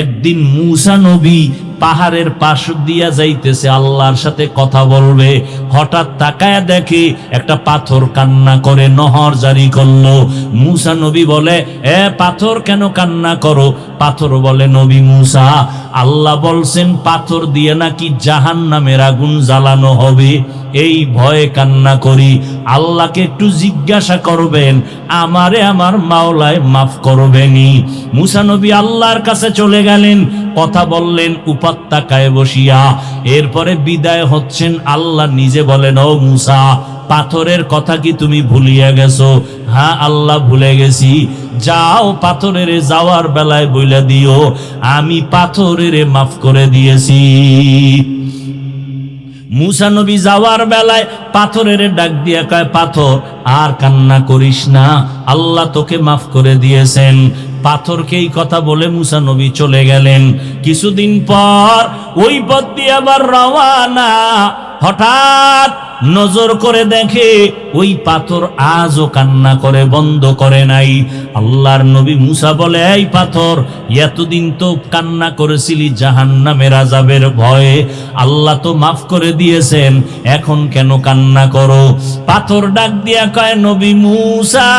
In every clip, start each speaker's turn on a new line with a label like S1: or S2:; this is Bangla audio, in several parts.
S1: একদিন মূসা নবী পাহাড়ের পাশ দিয়া যাইতেছে, আল্লাহর সাথে কথা বলবে। হঠাৎ তাকায়া দেখে একটা পাথর কান্না করে, নহর জারি করলো। মূসা নবী বলে, পাথর কেন কান্না করো? পাথর বলে, নবী মূসা, আল্লাহ বলছেন পাথর দিয়ে নাকি জাহান্নামের আগুন জ্বালানো হবে, এই ভয়ে কান্না করি। আল্লাহকে একটু জিজ্ঞাসা করবেন, আমারে আমার মাওলায় মাফ করবেনি। মূসা নবী আল্লাহর কাছে চলে গেলেন, কথা বললেন উপত্যকায় বসিয়া। এরপরে বিদায় হচ্ছেন, আল্লাহ নিজে বলেন, ও মূসা, পাথরের কথা কি তুমি ভুলিয়া গেছো? হ্যাঁ আল্লাহ, ভুলে গেছি। যাও, পাথরের যাওয়ার বেলায় বইলা দিও আমি পাথরের মাফ করে দিয়েছি। মূসা নবী যাওয়ার বেলায় পাথরের ডাক দিয়া কয়, পাথর আর কান্না করিস না, আল্লাহ তোকে মাফ করে দিয়েছেন। পাথরকে এই কথা বলে মূসা নবী চলে গেলেন। কিছুদিন পর ওই পথ দিয়ে আবার রওয়ানা। হঠাৎ নজর করে দেখে ওই পাথর আজও কান্না করে, বন্ধ করে নাই। আল্লাহর নবী মূসা বলে, এই পাথর, এতদিন তো কান্না করেছিলি জাহান্নামের আযাবের ভয়ে, আল্লাহ তো মাফ করে দিয়েছেন, এখন কেন কান্না করো? পাথর ডাক দিয়া কয়, নবী মূসা,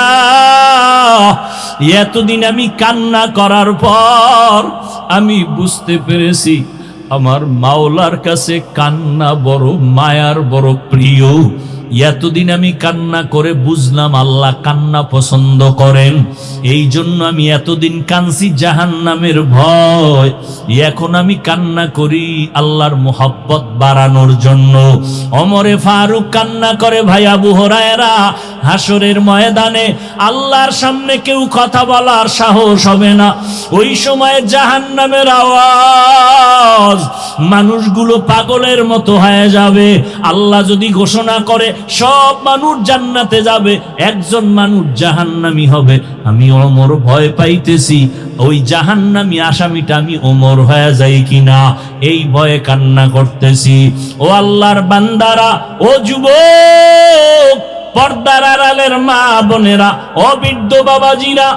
S1: এতদিন আমি কান্না করার পর আমি বুঝতে পেরেছি আমার মাওলার কাছে কান্না বড় মায়ার, বড় প্রিয়। এতদিন আমি কান্না করে বুঝলাম আল্লাহ কান্না পছন্দ করেন, এই জন্য আমি এতদিন কাঁদছি জাহান্নামের ভয়। এখন আমি কান্না করি আল্লাহর মোহাব্বত বাড়ানোর জন্য। ওমরে ফারুক কান্না করে, ভাই আবু হুরায়রা, হাসরের ময়দানে আল্লাহর সামনে কেউ কথা বলার সাহস হবে না। ওই সময় জাহান্নামের আওয়াজ, মানুষগুলো পাগলের মতো হয়ে যাবে। আল্লাহ যদি ঘোষণা করে সব মানুষ জান্নাতে যাবে, একজন মানুষ জাহান্নামী হবে, আমি ওমর ভয় পাইতেছি ওই জাহান্নামী আসামিটা আমি ওমর হয়ে যাই কিনা, এই ভয়ে কান্না করতেছি। ও আল্লাহর বান্দারা, ও যুবক, পর্দার আড়ালের মা বোনেরা, ও বৃদ্ধ বাবাজিরা,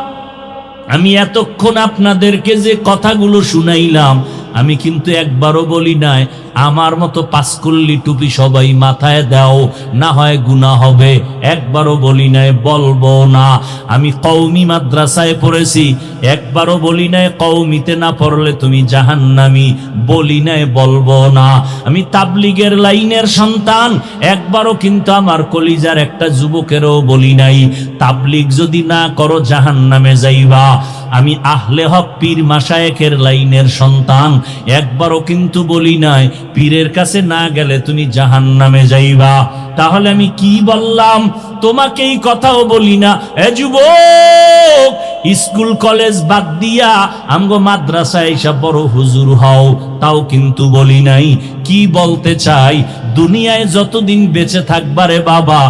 S1: আমি এতক্ষণ আপনাদেরকে যে কথাগুলো শুনাইলাম, আমি কিন্তু একবারও বলি নাই আমার মতো পাঁচকুল্লি টুপি সবাই মাথায় দাও, না হয় গুনাহ হবে। একবারও বলি নাই, বলবো না। আমি কওমি মাদ্রাসায় পড়েছি, একবারও বলি নাই কওমিতে না পড়লে তুমি জাহান্নামী, বলি নাই, বলবো না। আমি তাবলিগের লাইনের সন্তান, একবারও কিন্তু আমার কলিজার একটা যুবকেরও বলি নাই তাবলিগ যদি না করো জাহান্নামে যাইবা। আমি আহলে হক পীর মাশায়েখের লাইনের সন্তান, একবারও কিন্তু বলি নাই পীরের কাছে না গেলে তুমি জাহান্নামে যাইবা। তাহলে আমি কি বললাম? তোমাকে এই কথাও বলি না, এ যুবক, স্কুল কলেজ বাদ দিয়া আমগো মাদ্রাসায় এসে বড় হুজুর হও, তাও কিন্তু বলি নাই। কি বলতে চাই? দুনিয়ায় যতদিন বেঁচে থাকবারে বাবা,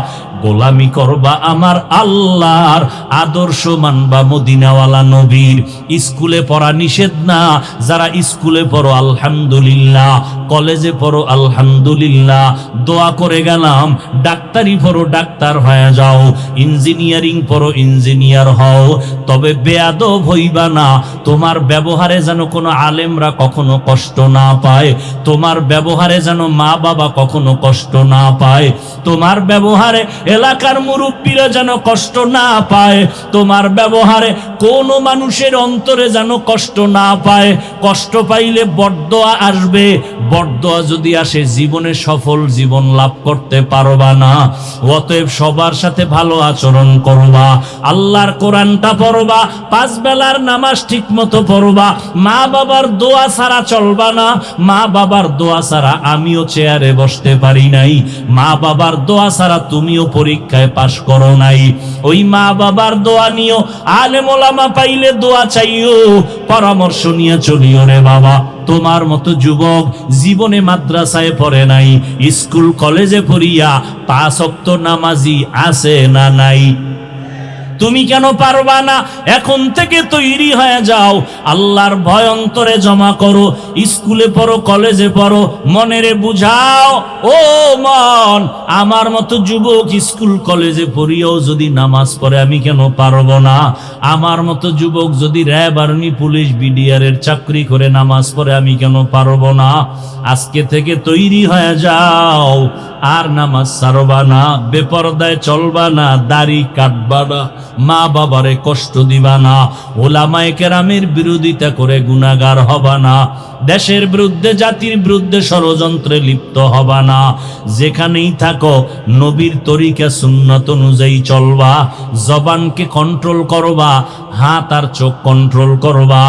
S1: গোলামি করবা আমার আল্লাহর, আদর্শ মানবা মদিনাওয়ালা নবীর। স্কুলে পড়া নিষেধ না, যারা স্কুলে পড়ো আলহামদুলিল্লাহ, কলেজে পড়ো আলহামদুলিল্লাহ, দোয়া করে গেলাম ডাক্তারি পড়ো, ডাক্তার হয়ে যাও, ইঞ্জিনিয়ারিং পড়ো, ইঞ্জিনিয়ার হও, তবে বেয়াদব হইবা না। তোমার ব্যবহারে যেন কোনো আলেমরা কখনো কষ্ট না পায়, তোমার ব্যবহারে যেন মা বাবা কখনো কষ্ট না পায়, তোমার ব্যবহারে এলাকার মুরব্বীরা যেন কষ্ট না পায়, তোমার ব্যবহারে কোনো মানুষের অন্তরে যেন কষ্ট না পায়। কষ্ট পাইলে বরদোয়া আসবে, বরদোয়া যদি আসে জীবনে সফল জীবন লাভ করতে পারবা না। অতএব সবার সাথে ভালো আচরণ করবা, আল্লাহর কোরআনটা পড়বা, পাঁচ বেলার নামাজ ঠিক মতো পড়বা, মা বাবার দোয়া ছাড়া চলবা না। মা বাবার দোয়া ছাড়া আমিও চেয়ারে বসতে পারি নাই, মা বাবার দোয়া ছাড়া তুমিও পরীক্ষায় পাশ করো নাই। ওই মা বাবার দোয়া নিও, আলেম ওলামা পাইলে দোয়া চাইও, পরামর্শ নিয়ে চলিও রে বাবা। তোমার মতো যুবক জীবনে মাদ্রাসায় পড়ে নাই, স্কুল কলেজে পড়িয়া 5 ওয়াক্ত নামাজি আছে না নাই? তুমি কেন পারবা না? এখন থেকে তৈরি হয়ে যাও, আল্লাহর ভয় অন্তরে জমা করো, স্কুলে পড়ো, কলেজে পড়ো, মনেরে বুঝাও, ও মন, আমার মতো যুবক স্কুল কলেজে পড়িও যদি নামাজ পড়ে আমি কেন পারবো না? আমার মতো যুবক যদি র্যাব, আর্মি, পুলিশ, বিডিআর এর চাকরি করে নামাজ পড়ে আমি কেন পারবো না? আজকে থেকে তৈরি হয়ে যাও, আর নামাজ ছাড়বা না, বেপরদায় চলবা না, দাড়ি কাটবা না, মা বাবারে কষ্ট দিবা না, ওলামায়ে কেরামের বিরোধিতা করে গুনাহগার হবা না, দেশের বিরুদ্ধে, জাতির বিরুদ্ধে ষড়যন্ত্রে লিপ্ত হবা না। যেখানেই থাকো নবীর তরিকা সুন্নাত অনুযায়ী চলবা, জবানকে কন্ট্রোল করবা, হাত আর চোখ কন্ট্রোল করবা,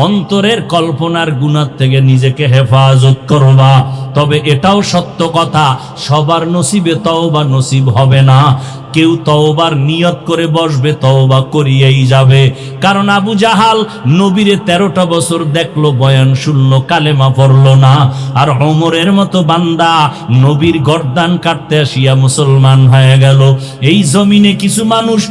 S1: অন্তরের কল্পনার গুনাহ থেকে নিজেকে হেফাজত করবা। তবে এটাও সত্য কথা, সবার নসিবে তওবা নসিব হবে না। কেউ তওবার নিয়ত করে বসবে, তওবা করিয়েই যাবে। কারণ আবু জাহাল নবীরে 13টা বছর দেখলো, বয়ান শুনলো, কালেমা পড়লো না। আর ওমরের মতো বান্দা নবীর গর্দান কাটতে আসিয়া মুসলমান হয়ে গেল। এই জমিনে কিছু মানুষ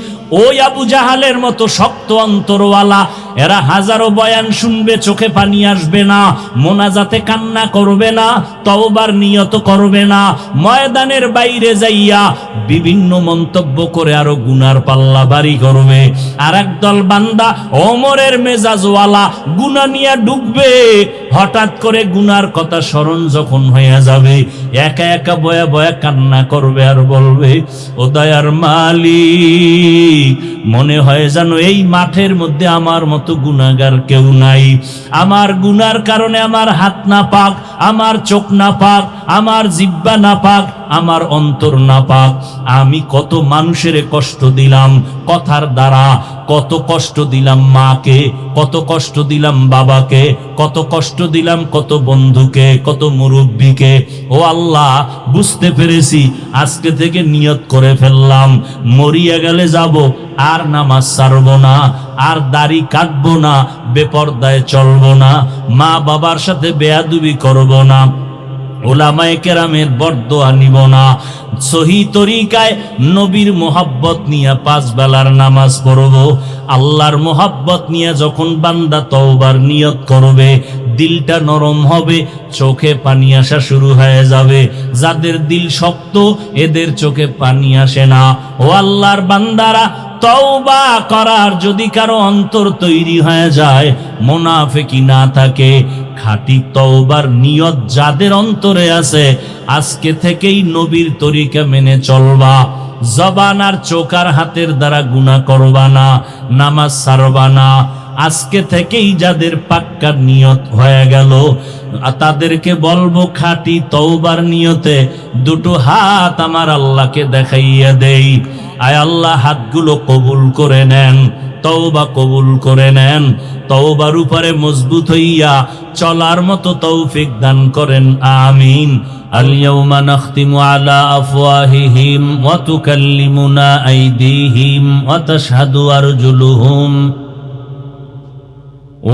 S1: ওই আবু জাহালের মতো শক্ত অন্তরওয়ালা, এরা হাজারো বয়ান শুনবে, চোখে পানি আসবে না, মোনাজাতে কান্না করবে না, তওবার নিয়ত করবে না, ময়দানের বাইরে যাইয়া বিভিন্ন মন্তব্য করে আরো গুনার পাল্লা ভারী করবে। আর একদল বান্দা ওমরের মেজাজওয়ালা, গুনাহ নিয়ে ডুববে, হঠাৎ করে গুনার কথা স্মরণ যখন হয়ে যাবে, একা একা বয়া বয়া কান্না করবে আর বলবে, ও দয়ার মালিক, মনে হয় যেন এই মাঠের মধ্যে আমার মতো গুনাহগার কেউ নাই। আমার গুনার কারণে আমার হাত না পাক, আমার চোখ না পাক, আমার জিহ্বা না পাক, আমার অন্তর না পাক। আমি কত মানুষের কষ্ট দিলাম কথার দ্বারা, কত কষ্ট দিলাম মাকে, কত কষ্ট দিলাম বাবাকে, কত কষ্ট দিলাম কত বন্ধুকে, কত মুরব্বীকে। ও আল্লাহ, বুঝতে পেরেছি, আজকে থেকে নিয়ত করে ফেললাম, মরিয়া গেলে যাব, আর নামাজ ছাড়বো না, আর দাড়ি কাটবো না, বেপরদায় চলবো না, মা বাবার সাথে বেয়াদবি করবো না, ওলামায়ে কেরামের বরদোয়া নিব না, সহি তরিকায় নবীর মোহাব্বত নিয়ে 5 বেলার নামাজ পড়ব। আল্লাহর মোহাব্বত নিয়ে যখন বান্দা তওবার নিয়ত করবে, দিলটা নরম হবে, চোখে পানি আসা শুরু হয়ে যাবে। যাদের দিল শক্ত এদের চোখে পানি আসে না। ও আল্লাহর বান্দারা, তওবা করার যদি কারো অন্তর তৈরি হয়ে যায়, মুনাফিকি না থাকে, খাঁটি তওবার নিয়ত যাদের অন্তরে আছে, আজকে থেকেই নবীর তরিকা মেনে চলবা, জবান আর চোখ আর হাতের দ্বারা গুনাহ করবা না, নামাজ ছাড়বা না। আজকে থেকেই যাদের পাক্কা নিয়ত হয়ে গেল, তাদেরকে বলবো খাঁটি তওবার নিয়তে দুটো হাত আমার আল্লাহকে দেখাইয়া দেই। আয় আল্লাহ, হাতগুলো কবুল করে নেন, তওবা কবুল করে নেন, তওবার উপরে মজবুত হইয়া চলার মতো তৌফিক দান করেন, আমিন। আল-ইয়াওমা নাখতিমু আলা আফওয়াহিহিম ওয়া তুকাল্লিমুনা আইদিহিম ওয়া তাশহাদু আরজুলুহুম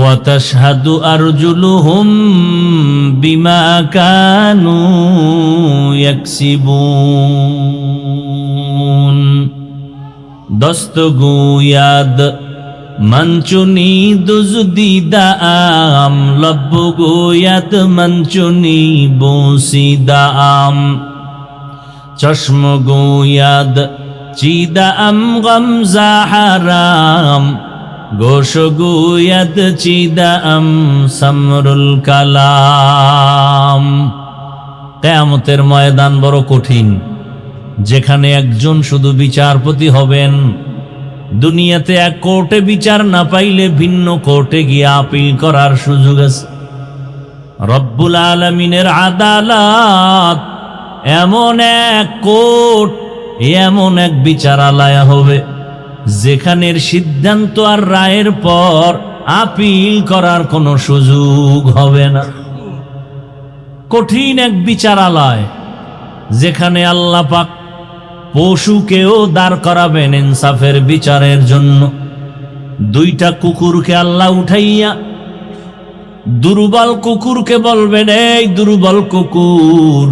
S1: وتشهد أرجلهم بما كانوا يكسبون দস্তগোয়াদ মঞ্চুনি দুজদিদাম লব্বগোয়াদ মঞ্চুনি বসিদাম চশমগোয়াদ চিদাম গমজা হারাম গোশগুয়াদ চিদাম সামরুল কালাম। কিয়ামতের ময়দান বড় কঠিন, যেখানে একজন শুধু বিচারপতি হবেন। দুনিয়াতে এক কোর্টে বিচার না পাইলে ভিন্ন কোর্টে গিয়ে আপিল করার সুযোগ আছে। রব্বুল আলামিনের আদালত এমন এক কোর্ট, এমন এক বিচারালয় হবে যেখানের সিদ্ধান্ত আর রায়ের পর আপিল করার কোনো সুযোগ হবে না। কঠিন এক বিচারালয়, যেখানে আল্লাহ পাক পশুকেও দাঁড় করাবেন ইনসাফের বিচারের জন্য। 2টা কুকুরকে আল্লাহ উঠাইয়া দুর্বল কুকুরকে বলবেন, এই দুর্বল কুকুর,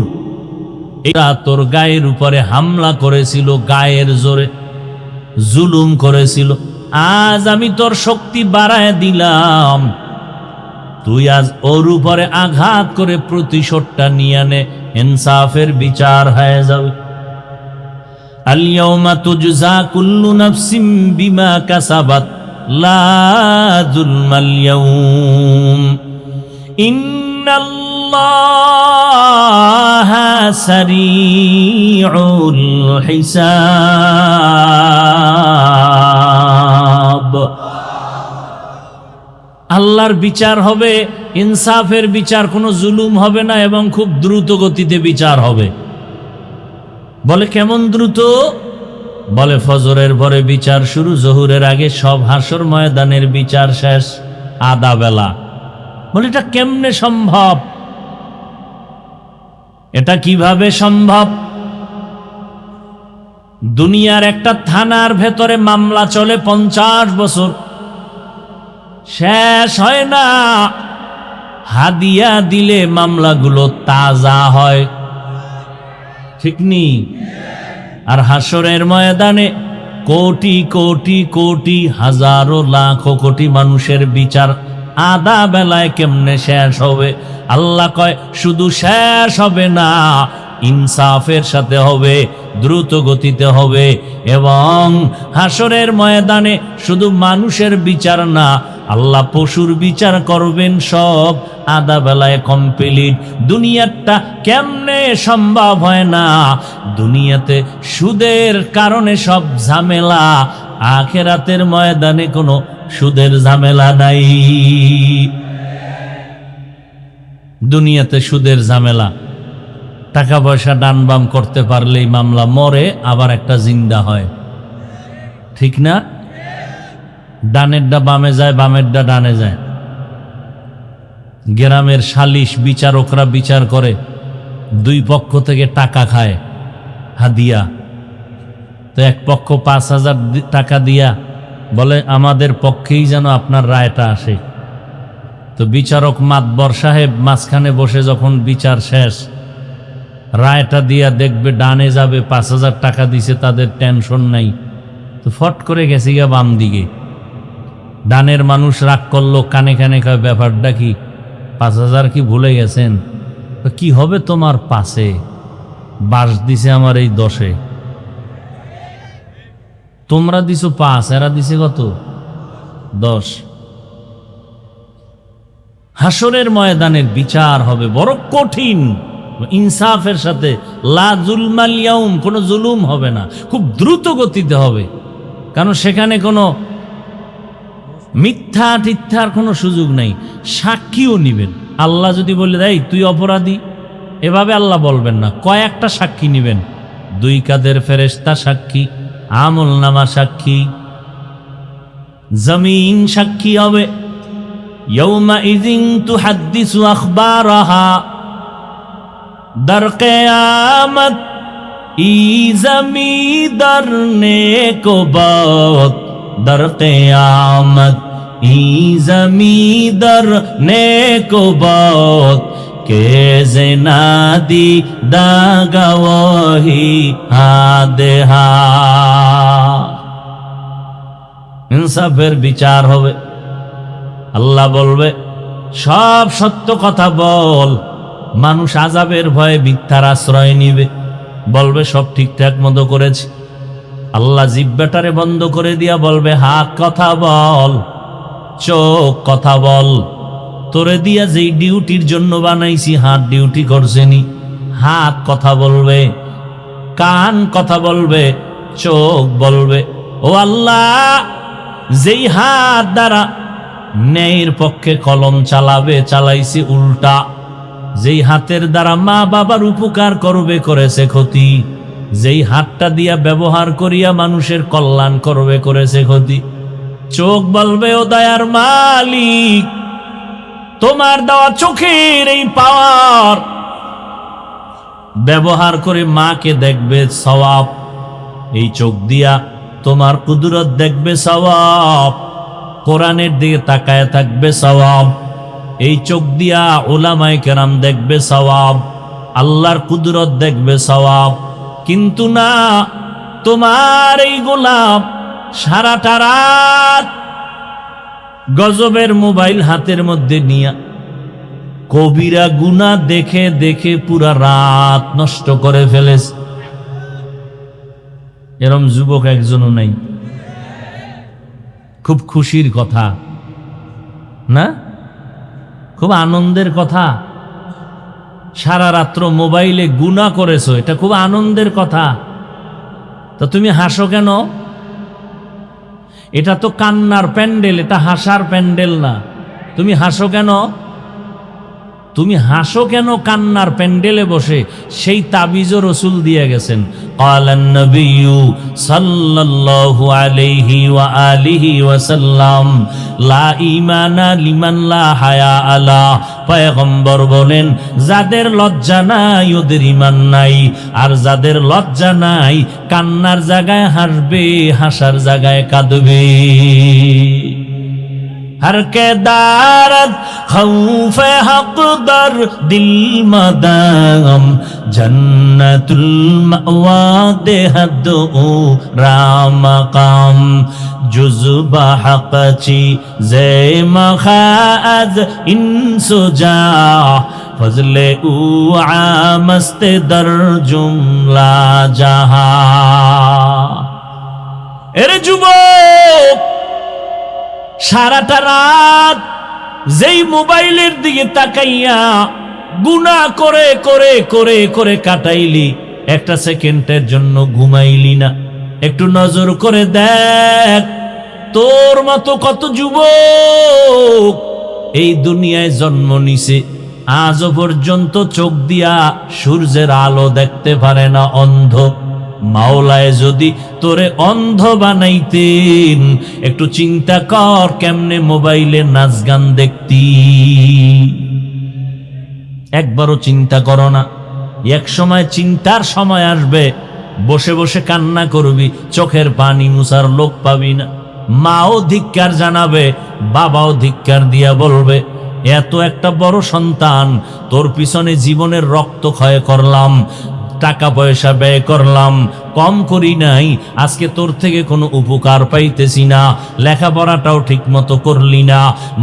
S1: এরা তোর গায়ের উপরে হামলা করেছিল গায়ের জোরে, জুলুম করেছিল, আজ আমি তোর শক্তি বাড়ায় দিলাম, তুই আজ ওর উপরে আঘাত করে প্রতিশোধটা নিয়ে নে, ইনসাফের বিচার হয়ে যাবে। আল-ইয়াওমা তুজজা কুল্লু নাফসিম বিমা কাসাবাত লা যুলমাল ইয়াওম ইন্নাল্লাহা সারিউল হিসাব। আল্লাহর বিচার হবে, ইনসাফের বিচার, কোনো জুলুম হবে না এবং খুব দ্রুত গতিতে বিচার হবে। বলে কেমন দ্রুত? বলে ফজরের পরে বিচার শুরু, জোহরের আগে সব হাসর ময়দানের বিচার শেষ, আধা বেলা। বলে এটা কেমনে সম্ভব? এটা কিভাবে সম্ভব? দুনিয়ার একটা থানার ভেতরে মামলা চলে 50 বছর, শেষ হয় না। হাদিয়া দিলে মামলাগুলো তাজা হয়, ঠিক নি? আর হাসরের ময়দানে কোটি কোটি কোটি হাজারো লাখো কোটি মানুষের বিচার আধা বেলায় কেমনে শেষ হবে? আল্লাহ কয় শুধু শেষ হবে না, ইনসাফের সাথে হবে, দ্রুত গতিতে হবে। এবং হাসরের ময়দানে শুধু মানুষের বিচার না, আল্লাহ পশুর বিচার করবেন, সব আধা বেলায় কমপ্লিট। দুনিয়াটা কেমনে সম্ভব হয় না? দুনিয়াতে সুদের কারণে সব ঝামেলা, আখিরাতের ময়দানে কোনো সুদের ঝামেলা নাই। দুনিয়াতে সুদের ঝামেলা, টাকা পয়সা ডান বাম করতে পারলেই মামলা মরে, আবার একটা জিন্দা হয়, ঠিক না? ডানেরটা বামে যায়, বামেরটা ডানে যায়। গ্রামের সালিশ বিচারকরা বিচার করে, দুই পক্ষ থেকে টাকা খায় হাদিয়া। তো এক পক্ষ 5,000 টাকা দিয়া বলে আমাদের পক্ষেই যেন আপনার রায়টা আসে। তো বিচারক মাতবর সাহেব মাঝখানে বসে যখন বিচার শেষ, রায়টা দিয়া দেখবে ডানে যাবে, 5,000 টাকা দিছে, তাদের টেনশন নাই। তো ফট করে গেছে গিয়া বাম দিকে। ডানের মানুষ রাগ করলো, কানে কানে কয় ব্যাপারটা কি, 5,000 কি ভুলে গেছেন? কি হবে তোমার পাশে, বাস দিছে আমার এই 10-এ, তোমরা দিছো 5, এরা দিছে কত? 10। হাসরের ময়দানের বিচার হবে বড় কঠিন, ইনসাফের সাথে। লা যুলমাল ইয়াউম, কোনো জুলুম হবে না, খুব দ্রুত গতিতে হবে। কারণ সেখানে কোনো মিথ্যা টিথ্যার কোনো সুযোগ নেই। সাক্ষীও নিবেন। আল্লাহ যদি বলে দেয় তুই অপরাধী, এভাবে আল্লাহ বলবেন না, কয়েকটা সাক্ষী নিবেন। 2 কাঁধের ফেরেশতা সাক্ষী, আমল নামা সাক্ষী, জমিন সাক্ষী হবে। ইয়াউমা ইযিন তুহাদ্দিসু আখবারাহা, দার কিয়ামত ই জমিদার নেকো বাত, در قیامت ای زمیدر نیکو بات کے زنادی دا گواہی ہادہا। ইনসাফের বিচার হবে। আল্লাহ বলবে সব সত্য কথা বল। মানুষ আযাবের ভয়ে মিথ্যার আশ্রয় নিবে, বলবে সব ঠিকঠাক মতো করেছি। আল্লাহ জিহ্বাটারে বন্ধ করে দিয়া বলবে হাত কথা বল, চোখ কথা বল। তোরে দিয়া যেই ডিউটির জন্য বানাইছি, হাত ডিউটি করছেনি। হাত কথা বলবে, কান কথা বলবে, চোখ বলবে ও আল্লাহ, যেই হাত দ্বারা ন্যায়ের পক্ষে কলম চালাবে, চালাইছি উল্টা। যেই হাতের দ্বারা মা বাবার উপকার করবে, করেছে ক্ষতি। যেই হাতটা দিয়া ব্যবহার করিয়া মানুষের কল্যাণ করবে, করেছে ক্ষতি। চোখ বলবে ও দয়ার মালিক, তোমার দেওয়া চোখের এই পাওয়ার ব্যবহার করে মাকে দেখবে সওয়াব, এই চোখ দিয়া তোমার কুদরত দেখবে সওয়াব। কোরআনের দিকে তাকায় থাকবে সওয়াব। এই চোখ দিয়া উলামায়ে কেরাম দেখবে সওয়াব, আল্লাহর কুদরত দেখবে সওয়াব। কিন্তু না, তোমার এই গোলাম সারাটা রাত গজবের মোবাইল হাতের মধ্যে নিয়া কবিরা গুনাহ দেখে দেখে পুরা রাত নষ্ট করে ফেলেছে। এরম যুবক একজনও নাই। খুব খুশির কথা না, খুব আনন্দের কথা। সারা রাত্র মোবাইলে গুনাহ করেছো, এটা খুব আনন্দের কথা। তা তুমি হাসো কেন? এটা তো কান্নার প্যান্ডেল, এটা হাসার প্যান্ডেল না। তুমি হাসো কেন? তুমি হাসো কেন কান্নার প্যান্ডেলে বসে? সেই তাবিজও রাসূল দিয়ে গেছেন। ক্বালান নবিয়্যু সাল্লাল্লাহু আলাইহি ওয়া আলিহি ওয়া সাল্লাম লা ঈমানা লিমান লা হায়া আলা। পয়গম্বর বলেন, যাদের লজ্জা নাই ওদের ঈমান নাই, আর যাদের লজ্জা নাই কান্নার জায়গায় হাসবে, হাসার জায়গায় কাঁদবে। हर के दारत खौफ हक दर दिल मदाम जन्नतुल मअवा देहद ओ रामकाम जुज़बा हक़ची ज़े मखाअज इंसुजा फजले उ आमस्ते दर जुमला जहा। एरे जुबक, সারাটা রাত যেই মোবাইলের দিকে তাকাইয়া গুনাহ করে করে করে করে কাটাইলি, একটা সেকেন্ডের জন্য ঘুমাইলি না। একটু নজর করে দেখ, তোর মতো কত যুবক এই দুনিয়ায় জন্ম নিছে, আজও পর্যন্ত চোখ দিয়া সূর্যের আলো দেখতে পারে না, অন্ধ। মাওলায় যদি তোরে অন্ধ বানাইতেন, একটু চিন্তা কর কেমনে মোবাইলে নাচ গান দেখতি। একবারও চিন্তা করো না। এক সময় চিন্তার সময় আসবে, বসে বসে কান্না করবি, চোখের পানি মুছার লোক পাবি না। মাও ধিক্কার জানাবে, বাবাও ধিক্কার দিয়া বলবে, এত একটা বড় সন্তান, তোর পিছনে জীবনের রক্ত ক্ষয় করলাম, টাকা পয়সা ব্যয় করলাম, কম করি নাই, আজকে তোর থেকে কোনো উপকার পাইতেছি না। লেখাপড়াটাও ঠিক মতো করলি না,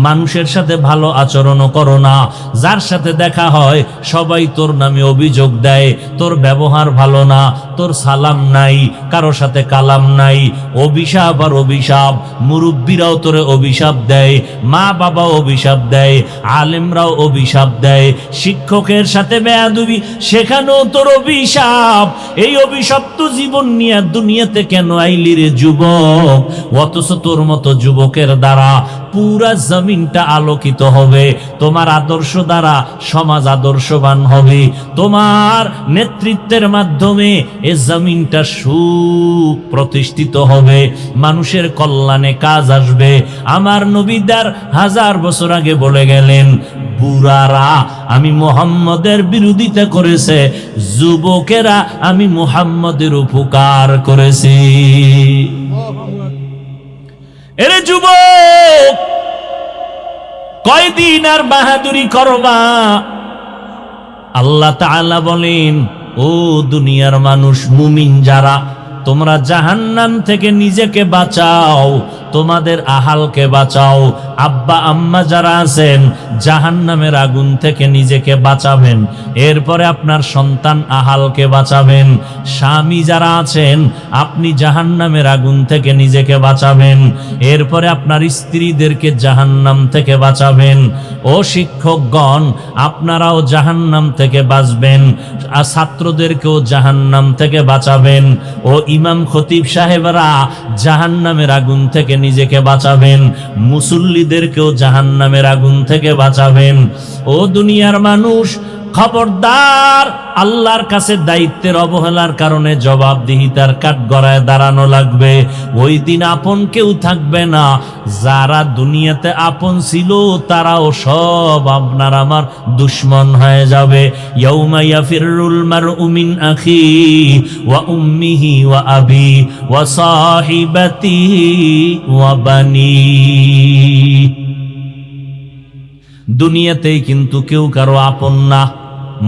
S1: মানুষের সাথে ভালো আচরণও করো না, যার সাথে দেখা হয় সবাই তোর নামে অভিযোগ দেয়, তোর ব্যবহার ভালো না, তোর সালাম নাই, কারো সাথে কালাম নাই। অভিশাপ আর অভিশাপ, মুরব্বীরাও তোরে অভিশাপ দেয়, মা বাবা অভিশাপ দেয়, আলেমরাও অভিশাপ দেয়, শিক্ষকের সাথে বেয়াদবি সেখানেও তোর অভিশাপ। এই অভিশপ্ত জীবন নিয়ে দুনিয়াতে কেন আইলি রে যুবক? অথচ তোর মতো যুবকের দ্বারা পুরা জমিনটা আলোকিত হবে, তোমার আদর্শ দ্বারা সমাজ আদর্শবান হবে, তোমার নেতৃত্বের মাধ্যমে এ জমিনটা সুপ্রতিষ্ঠিত হবে, মানুষের কল্যাণে কাজ আসবে। আমার নবীদার 1000 বছর আগে বলে গেলেন, বুড়ারা আমি মুহাম্মদের বিরোধিতা করেছে, যুবকেরা আমি মুহাম্মদের উপকার করেছি। এরে যুবক, কয়দিন আর বাহাদুরি করবা? আল্লাহ তাআলা বলেন, ও দুনিয়ার মানুষ, মুমিন যারা, তোমরা জাহান্নাম থেকে নিজেকে বাঁচাও, তোমাদের আহালকে বাঁচাও। আব্বা আম্মা যারা আছেন, জাহান্নামের আগুন থেকে নিজেকে বাঁচাবেন, এরপরে আপনার সন্তান আহালকে বাঁচাবেন। স্বামী যারা আছেন, আপনি জাহান্নামের আগুন থেকে নিজেকে বাঁচাবেন, এরপরে আপনার স্ত্রীদেরকে জাহান্নাম থেকে বাঁচাবেন। ও শিক্ষকগণ, আপনারাও জাহান্নাম থেকে বাঁচবেন, আর ছাত্রদেরকেও জাহান্নাম থেকে বাঁচাবেন। ও ইমাম খতিব সাহেবরা জাহান্নামের আগুন থেকে নিজেকে বাঁচাবেন, মুসল্লিদেরকেও জাহান্নামের আগুন থেকে বাঁচাবেন। ও দুনিয়ার মানুষ, খবরদার, আল্লাহর কাছে দায়িত্বের অবহেলার কারণে জবাবদিহিতার কাঠগড়ায় দাঁড়ানো লাগবে। ওই দিন আপন কেউ থাকবে না। যারা দুনিয়াতে আপন ছিল তারাও সব আপনার আমার দুশমন হয়ে যাবে। ইয়াউমা ইয়াফিরুল মারউ মিন আখি ওয়া উম্মিহি ওয়া আবি ওয়া সাহিবাতিহি ওয়া বানি। দুনিয়াতেই কিন্তু কেউ কারো আপন না।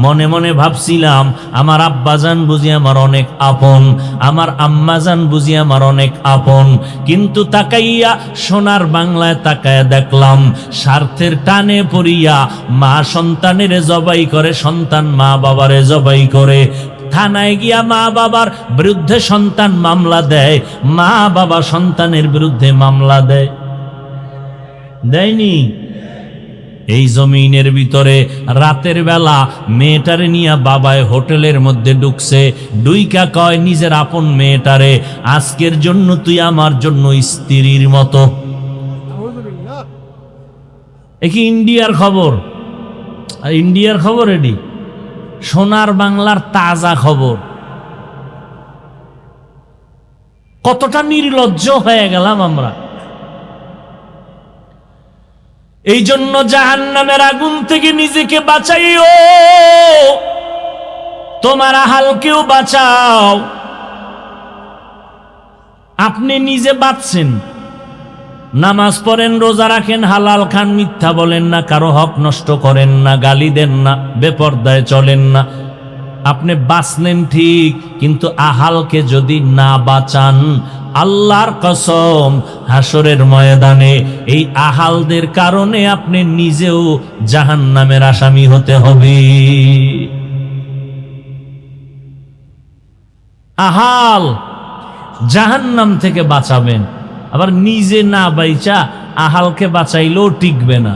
S1: মনে মনে ভাবছিলাম আমার আব্বাজান বুঝি আমার অনেক আপন, আমার আম্মাজান বুঝি আমার অনেক আপন। কিন্তু তাকাইয়া সোনার বাংলায় তাকায়া দেখলাম স্বার্থের টানে পড়িয়া মা সন্তানের জবাই করে, সন্তান মা বাবারে জবাই করে। থানায় গিয়া মা বাবার বিরুদ্ধে সন্তান মামলা দেয়, মা বাবা সন্তানের বিরুদ্ধে মামলা দেয়, দেয়নি? এই জমিনের ভিতরে রাতের বেলা মেয়েটারে নিয়ে বাবায় হোটেলের মধ্যে ঢুকছে, ডুইকা কয় নিজের আপন মেয়েটারে, আজকের জন্য তুই আমার জন্য স্ত্রীর মতো। এ কি ইন্ডিয়ার খবর? আর ইন্ডিয়ার খবর এডি সোনার বাংলার তাজা খবর। কতটা নির্লজ্জ হয়ে গেলাম আমরা। এই জন্য জাহান্নামের আগুন থেকে নিজেকে বাঁচাইও, তোমার আহালকেও বাঁচাও। আপনি নিজে বাঁচছেন, নামাজ পড়েন, রোজা রাখেন, হালাল খান, মিথ্যা বলেন না, কারো হক নষ্ট করেন না, গালি দেন না, বেপরদায় চলেন না। আপনি বাঁচলেন ঠিক, কিন্তু আহালকে যদি না বাঁচান, আল্লাহর কসম হাসরের ময়দানে এই আহালদের কারণে আপনি নিজেও জাহান্নামের আসামি হতে হবে। আহাল জাহান্নাম থেকে বাঁচাবেন, আবার নিজে না বাইচা আহালকে বাঁচাইলেও টিকবে না।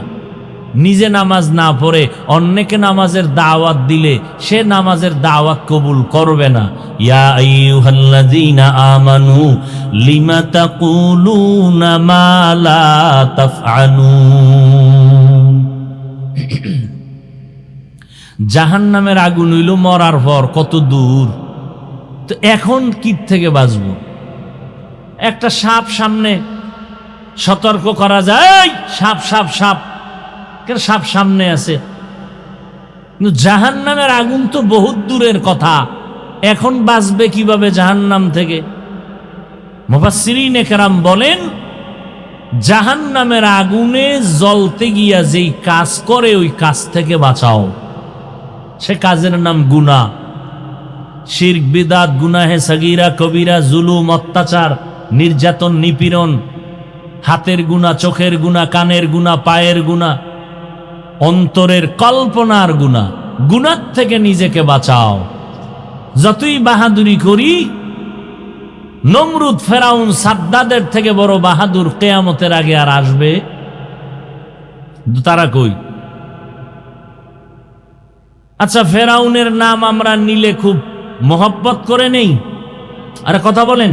S1: নিজে নামাজ না পড়ে অন্যকে নামাজের দাওয়াত দিলে সে নামাজের দাওয়াত কবুল করবে না। ইয়া আইয়ুহাল্লাযীনা আমানু লিমা তাকুলুনা মা লা তাফআলুন। জাহান্নামের আগুন হইল মরার পর কত দূর, তো এখন কি থেকে বাঁচবো? একটা সাপ সামনে, সতর্ক করা যায়, সাপ সাপ সাপ, সাপ সামনে আছে, কিন্তু জাহান্নামের আগুন তো বহুত দূরের কথা। এখন বাঁচবে কিভাবে জাহান্নাম থেকে? মুফাসসিরিনে কেরাম বলেন, জাহান্নামের আগুনে জ্বলতে গিয়া যেই কাজ করে ওই কাজ থেকে বাঁচাও। সে কাজের নাম গুনাহ, শিরক, বিদআত, গুনাহে সাগীরা, কবিরা, জুলুম, অত্যাচার, নির্যাতন, নিপীড়ন, হাতের গুনাহ, চোখের গুনাহ, কানের গুনাহ, পায়ের গুনাহ, অন্তরের কল্পনার গুনাহ। গুনাহ থেকে নিজেকে বাঁচাও। যতই বাহাদুরি করি, নমরুদ, ফেরাউন, সাদ্দাদের থেকে বড় বাহাদুর কিয়ামতের আগে আর আসবে? তারা কই? আচ্ছা, ফেরাউনের নাম আমরা নিলে খুব মোহব্বত করে নেই, আরে কথা বলেন,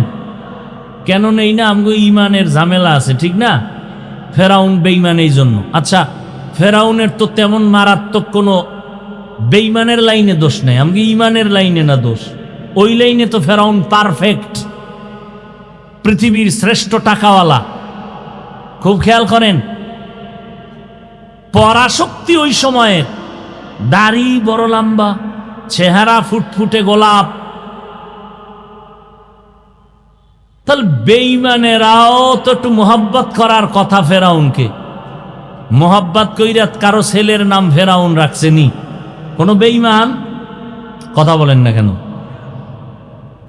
S1: কেন নেই না? আমগো ইমানের ঝামেলা আছে, ঠিক না? ফেরাউন বেঈমান এই জন্য। আচ্ছা, ফেরাউনের তো তেমন মারাত্মক কোনো বেঈমানের লাইনে দোষ নেই, আমগো ইমানের লাইনে না দোষ। ওই লাইনে তো ফেরাউন পারফেক্ট, পৃথিবীর শ্রেষ্ঠ টাকাওয়ালা। খুব খেয়াল করেন, পরাশক্তি ওই সময়ের, দাড়ি বড় লম্বা, চেহারা ফুটফুটে গোলাপ। তাহলে বেঈমানেরাও তো একটু মোহাব্বত করার কথা ফেরাউনকে। মোহাব্বত কইরা কারো ছেলের নাম ফেরাউন রাখছেনি কোনো বেঈমান? কথা বলেন না কেন?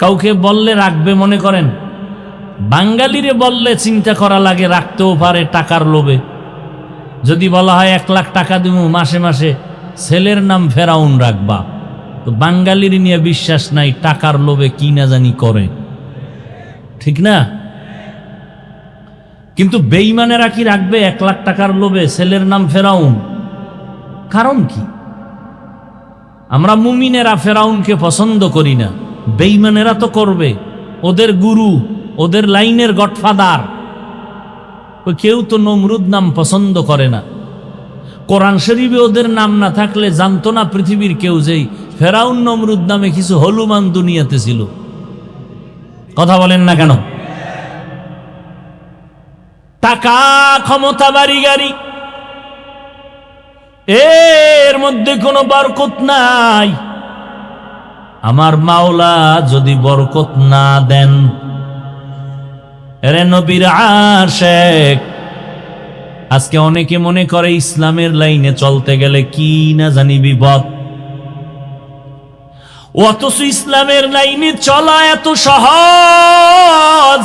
S1: কাউকে বললে রাখবে মনে করেন? বাঙালিরে বললে চিন্তা করা লাগে, রাখতেও পারে টাকার লোভে। যদি বলা হয় 1 লাখ টাকা দিব মাসে মাসে, ছেলের নাম ফেরাউন রাখবা, তো বাঙালির নিয়ে বিশ্বাস নাই, টাকার লোভে কি না জানি করে, ঠিক না? কিন্তু বেঈমানেরা কি রাখবে 1 লাখ টাকার লোভে ছেলের নাম ফেরাউন? কারণ কি? আমরা মুমিনেরা ফেরাউনকে পছন্দ করি না, বেঈমানেরা তো করবে। ওদের গুরু, ওদের লাইনের গডফাদার। কেউ তো নমরুদ নাম পছন্দ করে না। কোরআন শরীফে ওদের নাম না থাকলে জানতো না পৃথিবীর কেউ যেই ফেরাউন নমরুদ নামে কিছু হলুমান দুনিয়াতে ছিল। কথা বলেন না কেন? টাকা, ক্ষমতা, বাড়ি গাড়ি, এর মধ্যে কোনো বরকত নাই। আমার মাওলা যদি বরকত না দেন, এরে নবীর আশেক, আজকে অনেকে মনে করে ইসলামের লাইনে চলতে গেলে কি না জানি বিপদ। অথচ ইসলামের লাইনে চলা এত সহজ,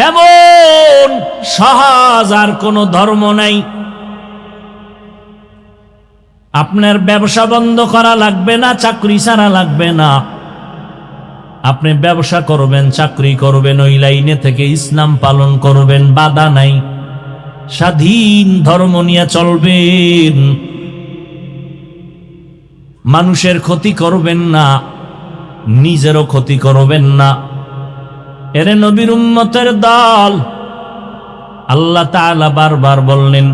S1: এমন সহজ আর কোন ধর্ম নাই। আপনার ব্যবসা বন্ধ করা লাগবে না, চাকরি ছাড়া লাগবে না। আপনি ব্যবসা করবেন, চাকরি করবেন, ওই লাইনে থেকে ইসলাম পালন করবেন, বাধা নাই। স্বাধীন ধর্ম নিয়ে চলবেন, মানুষের ক্ষতি করবেন না, নিজেরও ক্ষতি করবেন না। এরে নবীর উম্মতের দল, আল্লাহ তাআলা বারবার বললেন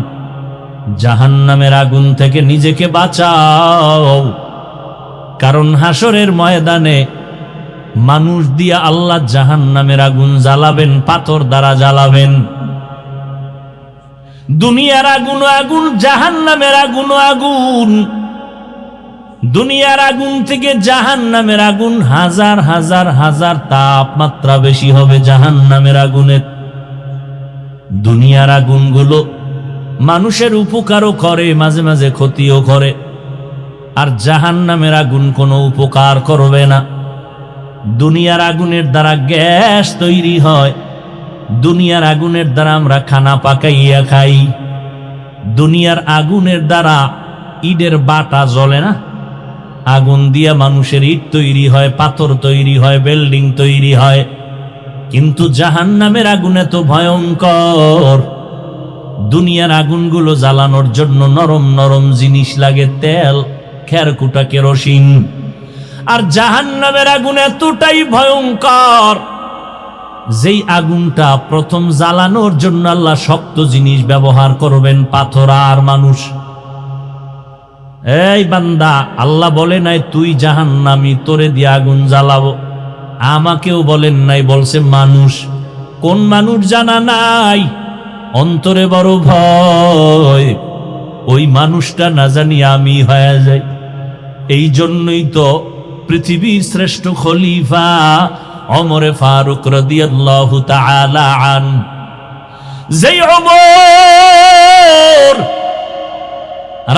S1: জাহান্নামের আগুন থেকে নিজেকে বাঁচাও, কারণ হাসরের ময়দানে মানুষ দিয়া আল্লাহ জাহান্নামের আগুন জ্বালাবেন, পাথর দ্বারা জ্বালাবেন। দুনিয়ার আগুন আগুন, জাহান্নামের আগুন আগুন। দুনিয়ার আগুন থেকে জাহান্নামের আগুন হাজার হাজার হাজার তাপমাত্রা বেশি হবে জাহান্নামের আগুনের। দুনিয়ার আগুনগুলো মানুষের উপকারও করে, মাঝে মাঝে ক্ষতিও করে। আর জাহান্নামের আগুন কোনো উপকার করবে না। দুনিয়ার আগুনের দ্বারা গ্যাস তৈরি হয়, দুনিয়ার আগুনের দ্বারা আমরা খানা পাকাইয়া খাই, দুনিয়ার আগুনের দ্বারা ইটের বাটা জ্বলে না, আগুন দিয়া মানুষের ইট তৈরি হয়, পাথর তৈরি হয়, বিল্ডিং তৈরি হয়। কিন্তু জাহান্নামের আগুন এত ভয়ঙ্কর, দুনিয়ার আগুনগুলো জ্বালানোর জন্য নরম নরম জিনিস লাগে, তেল, খেরকুটা, কেরোসিন। আর জাহান্নামের আগুন এতটাই ভয়ঙ্কর, যেই আগুনটা প্রথম জ্বালানোর জন্য আল্লাহ শক্ত জিনিস ব্যবহার করবেন, পাথর আর মানুষ। এই বান্দা, আল্লাহ বলে নাই তুই জাহান্নামী, তোরে দিয়ে আগুন জ্বালাবো। আমাকেও বলেন নাই, বলছে মানুষ। কোন মানুষ জানা নাই, অন্তরে বড় ভয়, ওই মানুষটা না জানি আমি হয়ে যাই। এই জন্যই তো পৃথিবীর শ্রেষ্ঠ খলিফা ওমরে ফারুক রাদিয়াল্লাহু তাআলা আন, যেই ওমর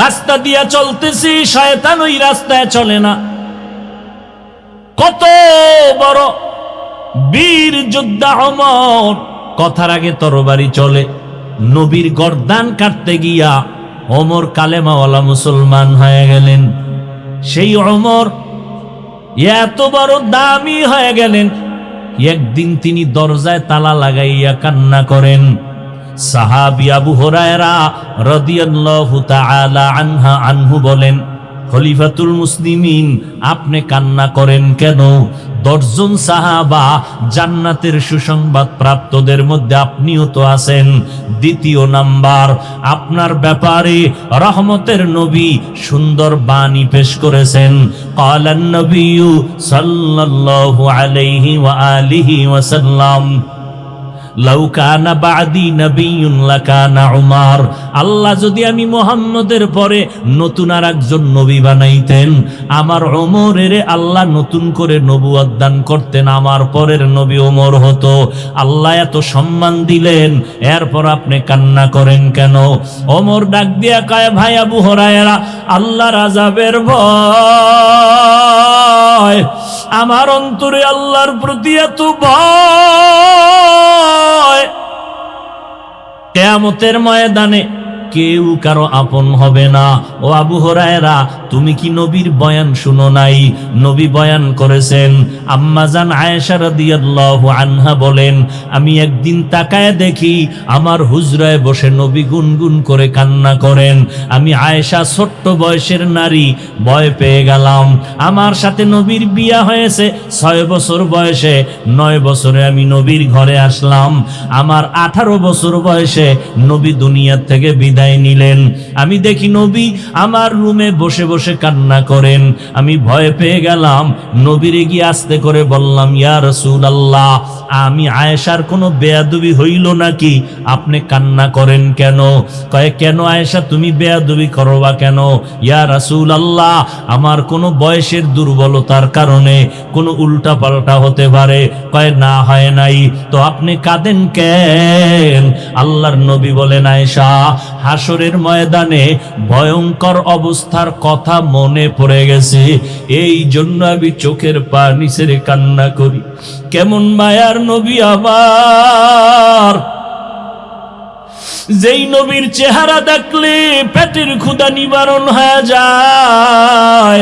S1: রাস্তা দিয়া চলতেছি, শয়তান ওই রাস্তায় চলে না। কত বড় বীর যোদ্ধা ওমর, কথার আগে তরবারি চলে। নবীর গর্দান কাটতে গিয়া ওমর কালেমাওয়ালা মুসলমান হয়ে গেলেন। সেই ওমর এত বড় দামি হয়ে গেলেন, একদিন তিনি দরজায় তালা লাগাইয়া কান্না করেন। সাহাবী আবু হুরায়রা রাদিয়াল্লাহু তাআলা আনহু বলেন, খলিফাতুল মুসলিমিন, আপনি কান্না করেন কেন? 10 জন সাহাবা জান্নাতের সুসংবাদ প্রাপ্তদের মধ্যে আপনিও তো আছেন। দ্বিতীয় নাম্বার, আপনার ব্যাপারে রহমতের নবী সুন্দর বাণী পেশ করেছেন। ক্বালান নবিয়্যু সাল্লাল্লাহু আলাইহি ওয়া আলিহি ওয়াসাল্লাম, লাউ কানা বাদি নবিয়্যুন লাকানা উমর। আল্লাহ যদি আমি মুহাম্মদের পরে নতুন আর একজন নবী বানাইতেন, আমার ওমরের আল্লাহ নতুন করে নবুয়ত দান করতেন, আমার পরের নবী ওমর হতো। আল্লাহ এত সম্মান দিলেন, এরপর আপনি কান্না করেন কেন? ওমর ডাক দিয়া কয়, ভাই আবু হুরায়রা, আল্লাহর আযাবের ভয়, আমার অন্তরে আল্লাহর প্রতি এত ভয়, কিয়ামতের ময়দানে কেউ কারো আপন হবে না। ও আবু হুরায়রা, তুমি কি নবীর বয়ান শুনো নাই? নবী বয়ান করেছেন। আম্মাজান আয়েশা রাদিয়াল্লাহু আনহা বলেন, আমি একদিন তাকায় দেখি আমার হুজরায় বসে নবী গুনগুন করে কান্না করেন। আমি আয়েশা, ছোট্ট বয়সের নারী, ভয় পেয়ে গেলাম। আমার সাথে নবীর বিয়া হয়েছে 6 বছর বয়সে, 9 বছরে আমি নবীর ঘরে আসলাম। আমার 18 বছর বয়সে নবী দুনিয়া থেকে বিদায় নিলেন। আমি দেখি নবী আমার রুমে বসে বসে কান্না করেন। আমি ভয় পেয়ে গেলাম, নবীরে গিয়ে আস্তে করে বললাম, ইয়া রাসূলুল্লাহ, আমি আয়েশার কোনো বেয়াদবি হইল নাকি? আপনি কান্না করেন কেন? কয়, কেন আয়েশা, তুমি বেয়াদবি করবা কেন? ইয়া রাসূলুল্লাহ, আমার কোনো বয়সের দুর্বলতার কারণে কোনো উল্টা পাল্টা হতে পারে। কয়, না, হয় নাই। তো আপনি কাঁদেন কেন? আল্লাহর নবী বলেন, আয়েশা, হাসরের ময়দানে ভয়ঙ্কর অবস্থার কথা মনে পড়ে গেছে। এই জন্য আমি চোখের পানি ছেড়ে কান্না করি। কেমন মায়ার নবী আমার, যেই নবীর চেহারা দেখলে পেটের ক্ষুধা নিবারণ হয়ে যায়।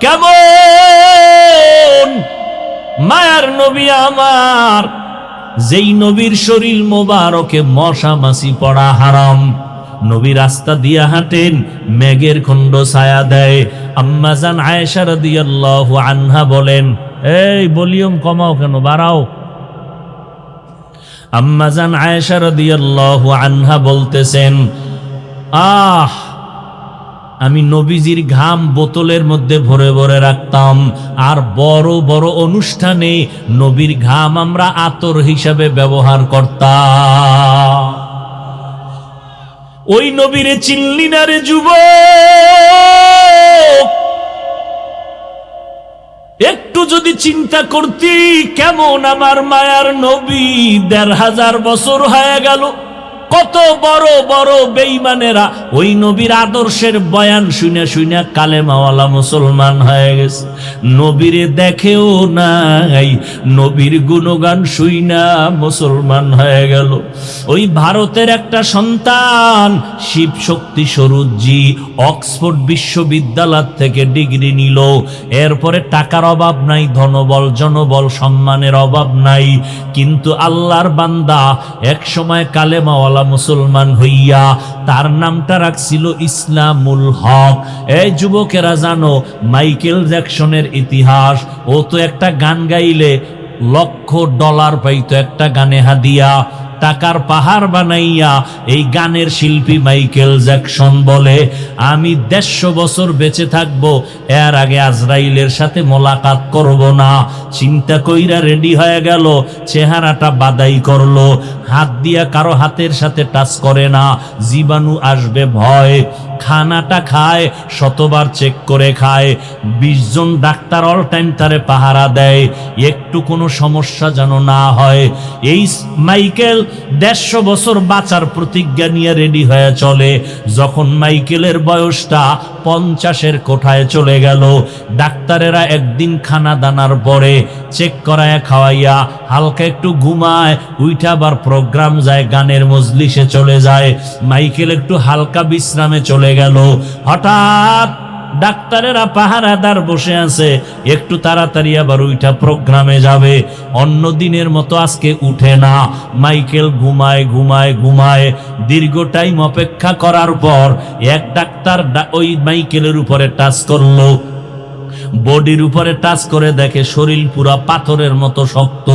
S1: কেমন মায়ার নবী আমার, যেই নবীর শরীর মোবারকে মশা মাছি পড়া হারাম। নবী রাস্তা দিয়া হাঁটেন, মেঘের খণ্ড ছায়া দেয়। আম্মা জান আয়েশা রাদিয়াল্লাহু আনহা বলেন, এই ভলিউম কমাও কেন, বাড়াও। আম্মা জান আয়েশা রাদিয়াল্লাহু আনহা বলতেছেন, আমি নবীজির ঘাম বোতলের মধ্যে ভরে ভরে রাখতাম, আর বড় বড় অনুষ্ঠানে নবীর ঘাম আমরা আতর হিসাবে ব্যবহার করতাম। ওই নবীরে চিনলি না রে যুবক? একটু যদি চিন্তা করতি, কেমন আমার মায়ার নবী ১৫০০ বছর হয়ে গেল। কত বড় বড় বেঈমানেরা ওই নবীর আদর্শের বয়ান শুনে শুনে কালেমাওয়ালা মুসলমান হয়ে গেছে। নবীরে দেখেও নাই, নবীর গুণগান শুইনা মুসলমান হয়ে গেল। ওই ভারতের একটা সন্তান শিব শক্তি স্বরূপজি অক্সফোর্ড বিশ্ববিদ্যালয় থেকে ডিগ্রি নিল। এরপরে টাকার অভাব নাই, ধনবল জনবল সম্মানের অভাব নাই, কিন্তু আল্লাহর বান্দা এক সময় কালেমাওয়ালা মুসলমান হইয়া তার নামটা রাখছিল ইসলামুল হক। এই যুবকেরা জানো মাইকেল জ্যাকসনের ইতিহাস? ও তো একটা গান গাইলে $1,00,000 পাইতো, একটা গানে হাদিয়া। টাকার পাহাড় বানাইয়া এই গানের শিল্পী মাইকেল জ্যাকসন বলে, আমি 150 বছর বেঁচে থাকবো, এর আগে আজরাইলের সাথে মোলাকাত করব না। চিন্তা কইরা রেডি হয়ে গেল, চেহারাটা বাদাই করলো, হাত দিয়া কারো হাতের সাথে টাচ করে না, জীবাণু আসবে ভয়। খানাটা খায়, শতবার চেক করে খায়। 20 জন ডাক্তার অল টাইম তারে পাহারা দেয়, একটু কোনো সমস্যা যেন না হয়। এই মাইকেল 150 বছর বাঁচার প্রতিজ্ঞা নিয়ে রেডি হয়ে চলে। যখন মাইকেলের বয়সটা 50-এর কোঠায় চলে গেল, ডাক্তারেরা একদিন খানা দানার পরে চেক করায় খাওয়াইয়া হালকা একটু ঘুমায়, উইঠা আবার প্রোগ্রাম যায়, গানের মজলিসে চলে যায়। মাইকেল একটু হালকা বিশ্রামে চলে গেল। হঠাৎ ডাক্তারেরা পাহারাদার বসে আছে, একটু তাড়াতাড়ি আবার উইঠা প্রোগ্রামে যাবে। অন্য দিনের মতো আজকে উঠে না, মাইকেল ঘুমায় ঘুমায় ঘুমায়। দীর্ঘ টাইম অপেক্ষা করার পর এক ডাক্তার ওই মাইকেলের উপরে টাচ করলো, বডির উপরে টাচ করে দেখে শরীর পুরা পাথরের মতো শক্ত,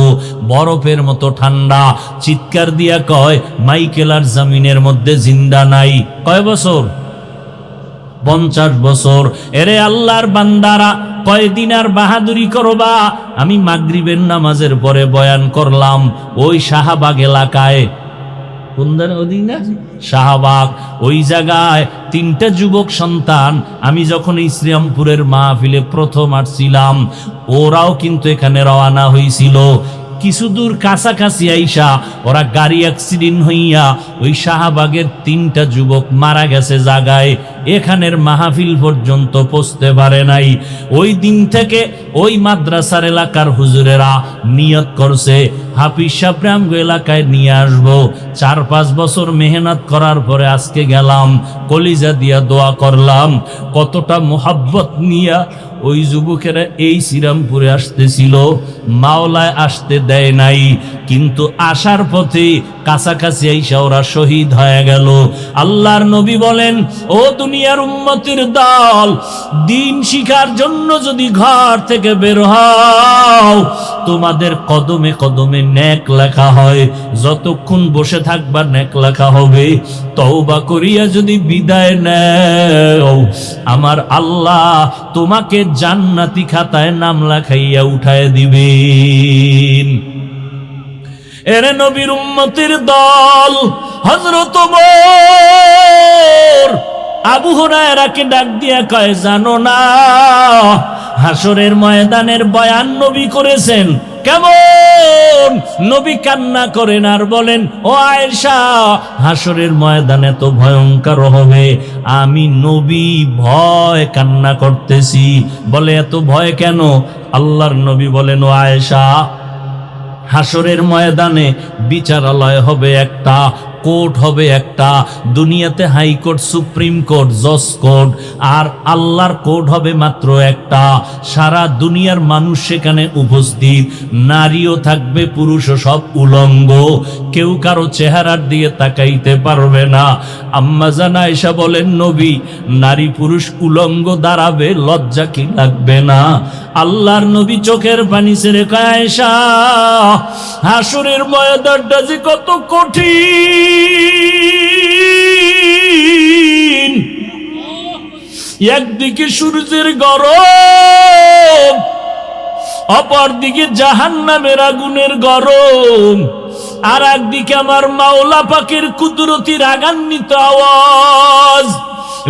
S1: বরফের মতো ঠান্ডা। চিৎকার দিয়া কয়, মাইকেল আর জমিনের মধ্যে জিন্দা নাই। কয় বছর? 50 বছর। এরে আল্লাহর বান্দারা, কয়দিন আর বাহাদুরি করবা? আমি মাগরিবের নামাজের পরে বয়ান করলাম ওই শাহবাগ এলাকায়। শাহবাগ, ওই জায়গায় 3টা যুবক সন্তান, আমি যখন ইসলামপুরের মাহফিলে প্রথম আসছিলাম, ওরাও কিন্তু এখানে রওনা হয়েছিল। কিছু দূর কাছাকাছি আইসা ওরা গাড়ি অ্যাক্সিডেন্ট হইয়া ওই শাহবাগের 3টা যুবক মারা গেছে জায়গায়। এখানের মাহফিল পর্যন্ত পৌঁছতে পারে নাই। ওই দিন থেকে ওই মাদ্রাসার এলাকার হুজুরেরা নিয়ত করছে, হাফিজ সাহেবরা আমগো এলাকায় নিয়ে আসবো। 4-5 বছর মেহনত করার পরে আজকে গেলাম, কলিজা দিয়া দোয়া করলাম। কতটা মোহাব্বত নিয়া ওই যুবকেরা এই শ্রীরামপুরে আসতেছিল, মাওলায় আসতে দেয় নাই, কিন্তু আসার পথে কাছাকাছি আইসা ওরা শহীদ হয়ে গেল। আল্লাহর নবী বলেন, ও দুনিয়ার উম্মতের দল, দিন শিখার জন্য যদি ঘর থেকে বের হও, তোমাদের কদমে কদমে নেক লেখা হয়। যতক্ষণ বসে থাকবা নেক লেখা হবে। তওবা করিয়া যদি বিদায় নেও, আমার আল্লাহ তোমাকে জান্নাতি খাতায় নাম লেখাইয়া উঠায় দিবেন। এরে নবীর উম্মতের দল, হযরত ওমর আবু হুরায়রাকে ডাক দিয়া কয়, জানো না হাসরের ময়দানের বয়ান নবী করেছেন? কেমন নবী কান্না করেন আর বলেন, ও আয়েশা, হাসরের ময়দানে তো ভয়ঙ্কর হবে, আমি নবী ভয় কান্না করতেছি। বলে এত ভয় কেন? আল্লাহর নবী বলেন, ও আয়েশা, হাসরের ময়দানে বিচারালয় হবে একটা, কোর্ট হবে একটা। দুনিয়াতে হাইকোর্ট, সুপ্রিম কোর্ট, জজ কোর্ট, আর আল্লাহর কোর্ট হবে মাত্র একটা। সারা দুনিয়ার মানুষ সেখানে উপস্থিত, নারীও থাকবে, পুরুষও, সব উলঙ্গ, কেউ কারো চেহারার দিকে তাকাইতে পারবে না। আম্মা জান আয়েশা বলেন, নবী, নারী পুরুষ উলঙ্গ দাঁড়াবে, লজ্জা কি লাগবে না? আল্লাহর নবী চোখের পানি ছেড়ে কয়, আয়েশা, হাসরের ময়দানটা যে কত কঠিন, একদিকে সূর্যের গরম, অপরদিকে জাহান্নামের আগুনের গরম, আর একদিকে আমার মাওলা পাকের কুদরতি রাগান্বিত আওয়াজ,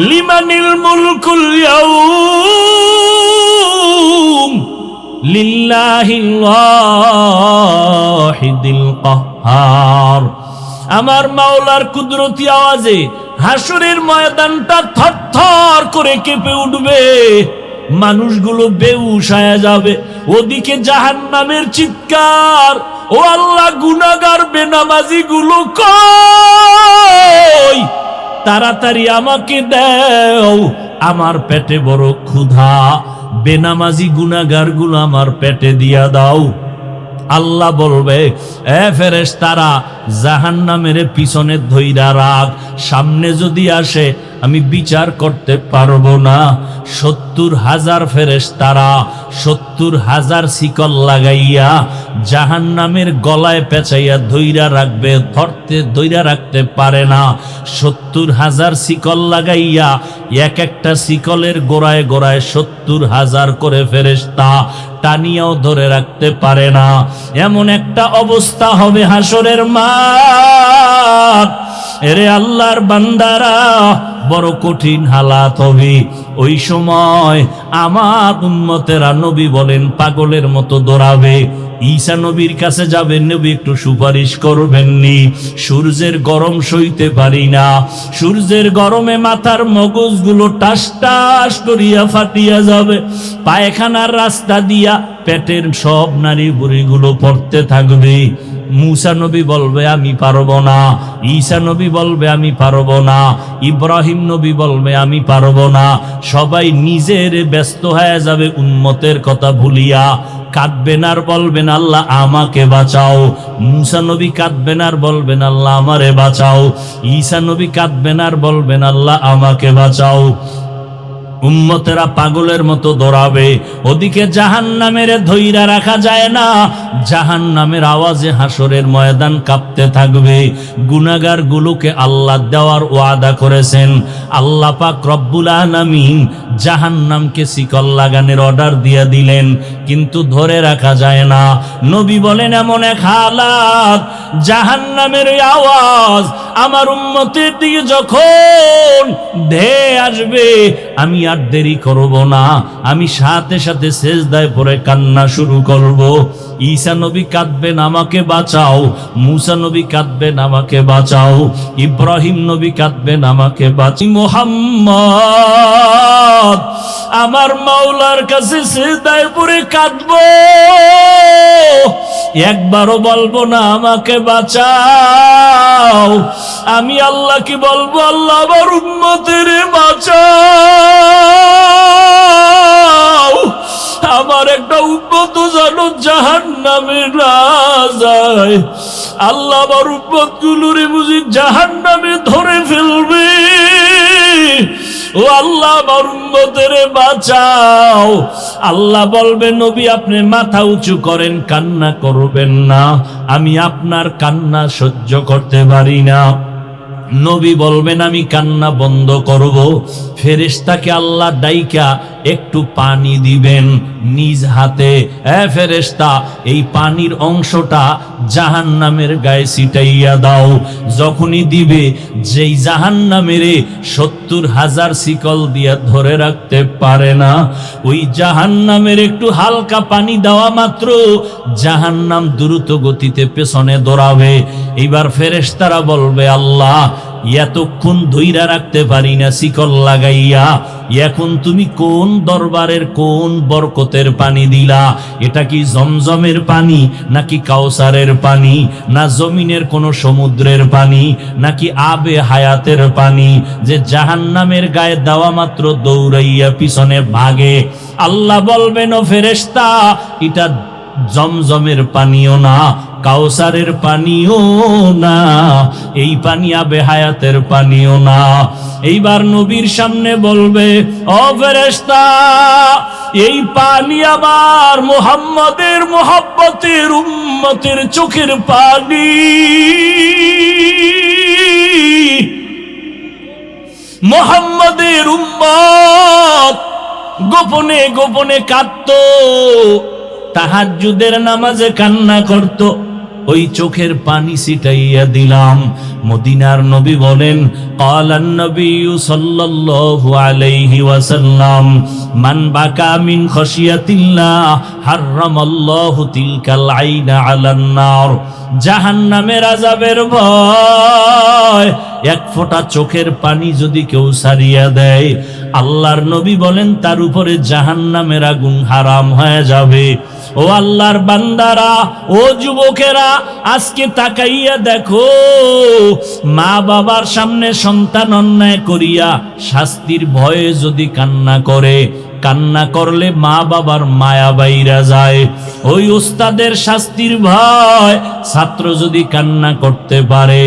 S1: লিমানিল মুলকুল ইয়াউম লিল্লাহিল ওয়াহিদিল কাহ্হার। আমার মাওলার কুদরতি আওয়াজে হাসরের ময়দানটা থরথর করে কেঁপে উঠবে, মানুষগুলো বেহুশ হয়ে যাবে। ওদিকে জাহান্নামের চিৎকার, ও আল্লাহ, গুনাহগার বেনামাজি গুলো কই, তাড়াতাড়ি আমাকে দাও, আমার পেটে বড় ক্ষুধা, বেনামাজি গুনাহগার গুলো আমার পেটে দিয়া দাও। আল্লাহ বলবে, এ ফেরেশতারা, জাহান্নামের পিছনে ধইরা রাখ, সামনে যদি আসে আমি বিচার করতে পারবো না। 70,000 ফেরেশতারা 70,000 শিকল লাগাইয়া জাহান্নামের গলায় পেঁচাইয়া ধইরা রাখবে, ধইরা রাখতে পারে না। 70,000 শিকল লাগাইয়া এক একটা শিকলের গোড়ায় গোড়ায় 70,000 করে ফেরেশতা টানিয়াও ধরে রাখতে পারে না। এমন একটা অবস্থা হবে হাসরের মাঠ। এরে আল্লাহর বান্দারা, বড় কঠিন হালাত হবে। ওই সময় আমার উম্মতেরা, নবী বলেন, পাগলের মতো দৌড়াবে। ঈসা নবীর কাছে যাবেন, নবী একটু সুপারিশ করবেননি, সূর্যের গরম সইতে পারি না, সূর্যের গরমে মাথার মগজগুলো টাস টাস করিয়া ফাটিয়া যাবে, পায়খানার রাস্তা দিয়া পেটের সব নারী বুড়িগুলো পড়তে থাকবে। মুসা নবী বলবে, আমি পারবো না। ঈসা নবী বলবে, আমি পারবো না। ইব্রাহিম নবী বলবে, আমি পারবো না। সবাই নিজের ব্যস্ত হয়ে যাবে উম্মতের কথা ভুলিয়া, কাঁদবেন আর বলবেন, আল্লাহ আমাকে বাঁচাও। মুসা নবী কাঁদবেন আর বলবেন, আল্লাহ আমারে বাঁচাও। ঈসা নবী কাঁদবেন আর বলবেন, আল্লাহ আমাকে বাঁচাও। উম্মতেরা পাগলের মতো দৌড়াবে। ওদিকে জাহান্নামের ধইরা রাখা যায় না, জাহান্নামের আওয়াজে হাসরের ময়দান কাঁপতে থাকবে। গুনাহগার গুলোকে আল্লাহ দেওয়ার ওয়াদা করেছেন। আল্লাহ পাক রব্বুল আলামিন জাহান্নামকে শিকল লাগানোর অর্ডার দিয়ে দিলেন, কিন্তু ধরে রাখা যায় না। নবী বলেন, এমন এক হালাত, জাহান্নামের আওয়াজ আমার উম্মতের দিকে যখন ধেয়ে আসবে, আমি আর দেরি করব না, আমি সাথে সাথে সেজদায় পড়ে কান্না শুরু করব। ঈসা নবী কাঁদবেন, আমাকে বাঁচাও। মুসা নবী কাঁদবেন, আমাকে বাঁচাও। ইব্রাহিম নবী কাঁদবেন, আমাকে বাঁচাও। মুহাম্মদ আমার মাওলার কাছে সেজদায় পড়ে কাঁদব, একবারও বলবো না আমাকে বাঁচাও। আমি আল্লাহকে বলবো, আল্লাহ আমার উম্মতের বাঁচাও। আমার একটা উম্মত যেন জাহান্নামে না যায়। আল্লাহ আমার উম্মত গুলোরে বুঝি জাহান্নামে ধরে ফেলবে। ও আল্লাহ আমার উম্মতের বাঁচাও। আল্লাহ বলবে, নবী আপনি মাথা উঁচু করেন, কান্না করবেন না, আমি আপনার কান্না সহ্য করতে পারি না। নবী বলবেন আমি কান্না বন্ধ করব। ফেরেশতাকে আল্লাহ ডাইকা একটু পানি দিবেন নিজ হাতে, ফেরেশতা এই পানির অংশটা জাহান্নামের গায়ে ছিটাইয়া দাও। যখনই দিবে, যেই জাহান্নামের 70,000 শিকল দিয়া ধরে রাখতে পারে না, ওই জাহান্নামের একটু হালকা পানি দেওয়া মাত্র জাহান্নাম দ্রুত গতিতে পেছনে দৌড়াবে। এইবার ফেরেশতারা বলবে আল্লাহ এতক্ষণ ধইরা রাখতে পারি না শিকল লাগাইয়া, এখন তুমি কোন দরবারের কোন বরকতের পানি দিলা? এটা কি জমজমের পানি, নাকি কাউসারের পানি, না জমিনের কোন সমুদ্রের পানি, নাকি আবে হায়াতের পানি যে জাহান্নামের গায়ে দেওয়া মাত্র দৌড়াইয়া পিছনে ভাগে? আল্লাহ বলবেন ও ফেরেশতা, এটা জমজমের পানিও না, কাউসারের পানিও না, এই পানি আবে হায়াতের পানিও না। এইবার নবীর সামনে বলবে ও ফেরেশতা, এই পানি আবার মুহাম্মদের মুহাব্বতের উম্মতের চোখের পানি। মুহাম্মদের উম্মত গোপনে গোপনে কাঁদতো, তাহাজ্জুদের নামাজে কান্না করত, ওই চোখের পানি ছিটাইয়া দিলাম। মদিনার নবী বলেন ক্বালান নবী সাল্লাল্লাহু আলাইহি ওয়াসাল্লাম মান বাকা মিন খাশিয়াতিল্লাহ হারামাল্লাহু তিলকাল আইনা আলান নার। জাহান্নামের আযাবের ভয় এক ফোঁটা চোখের পানি যদি কেউ সারিয়া দেয়, আল্লাহর নবী বলেন তার উপরে জাহান্নামের আগুন হারাম হয়ে যাবে। ও আল্লাহর বান্দারা, ও যুবকেরা, আজকে তাকাইয়া দেখো, মা বাবার সামনে সন্তান অন্যায় করিয়া শাস্তির ভয়ে যদি কান্না করে, কান্না করলে মা বাবার মায়া বাইরা যায়। ওই উস্তাদের শাস্তির ভয় ছাত্র যদি কান্না করতে পারে,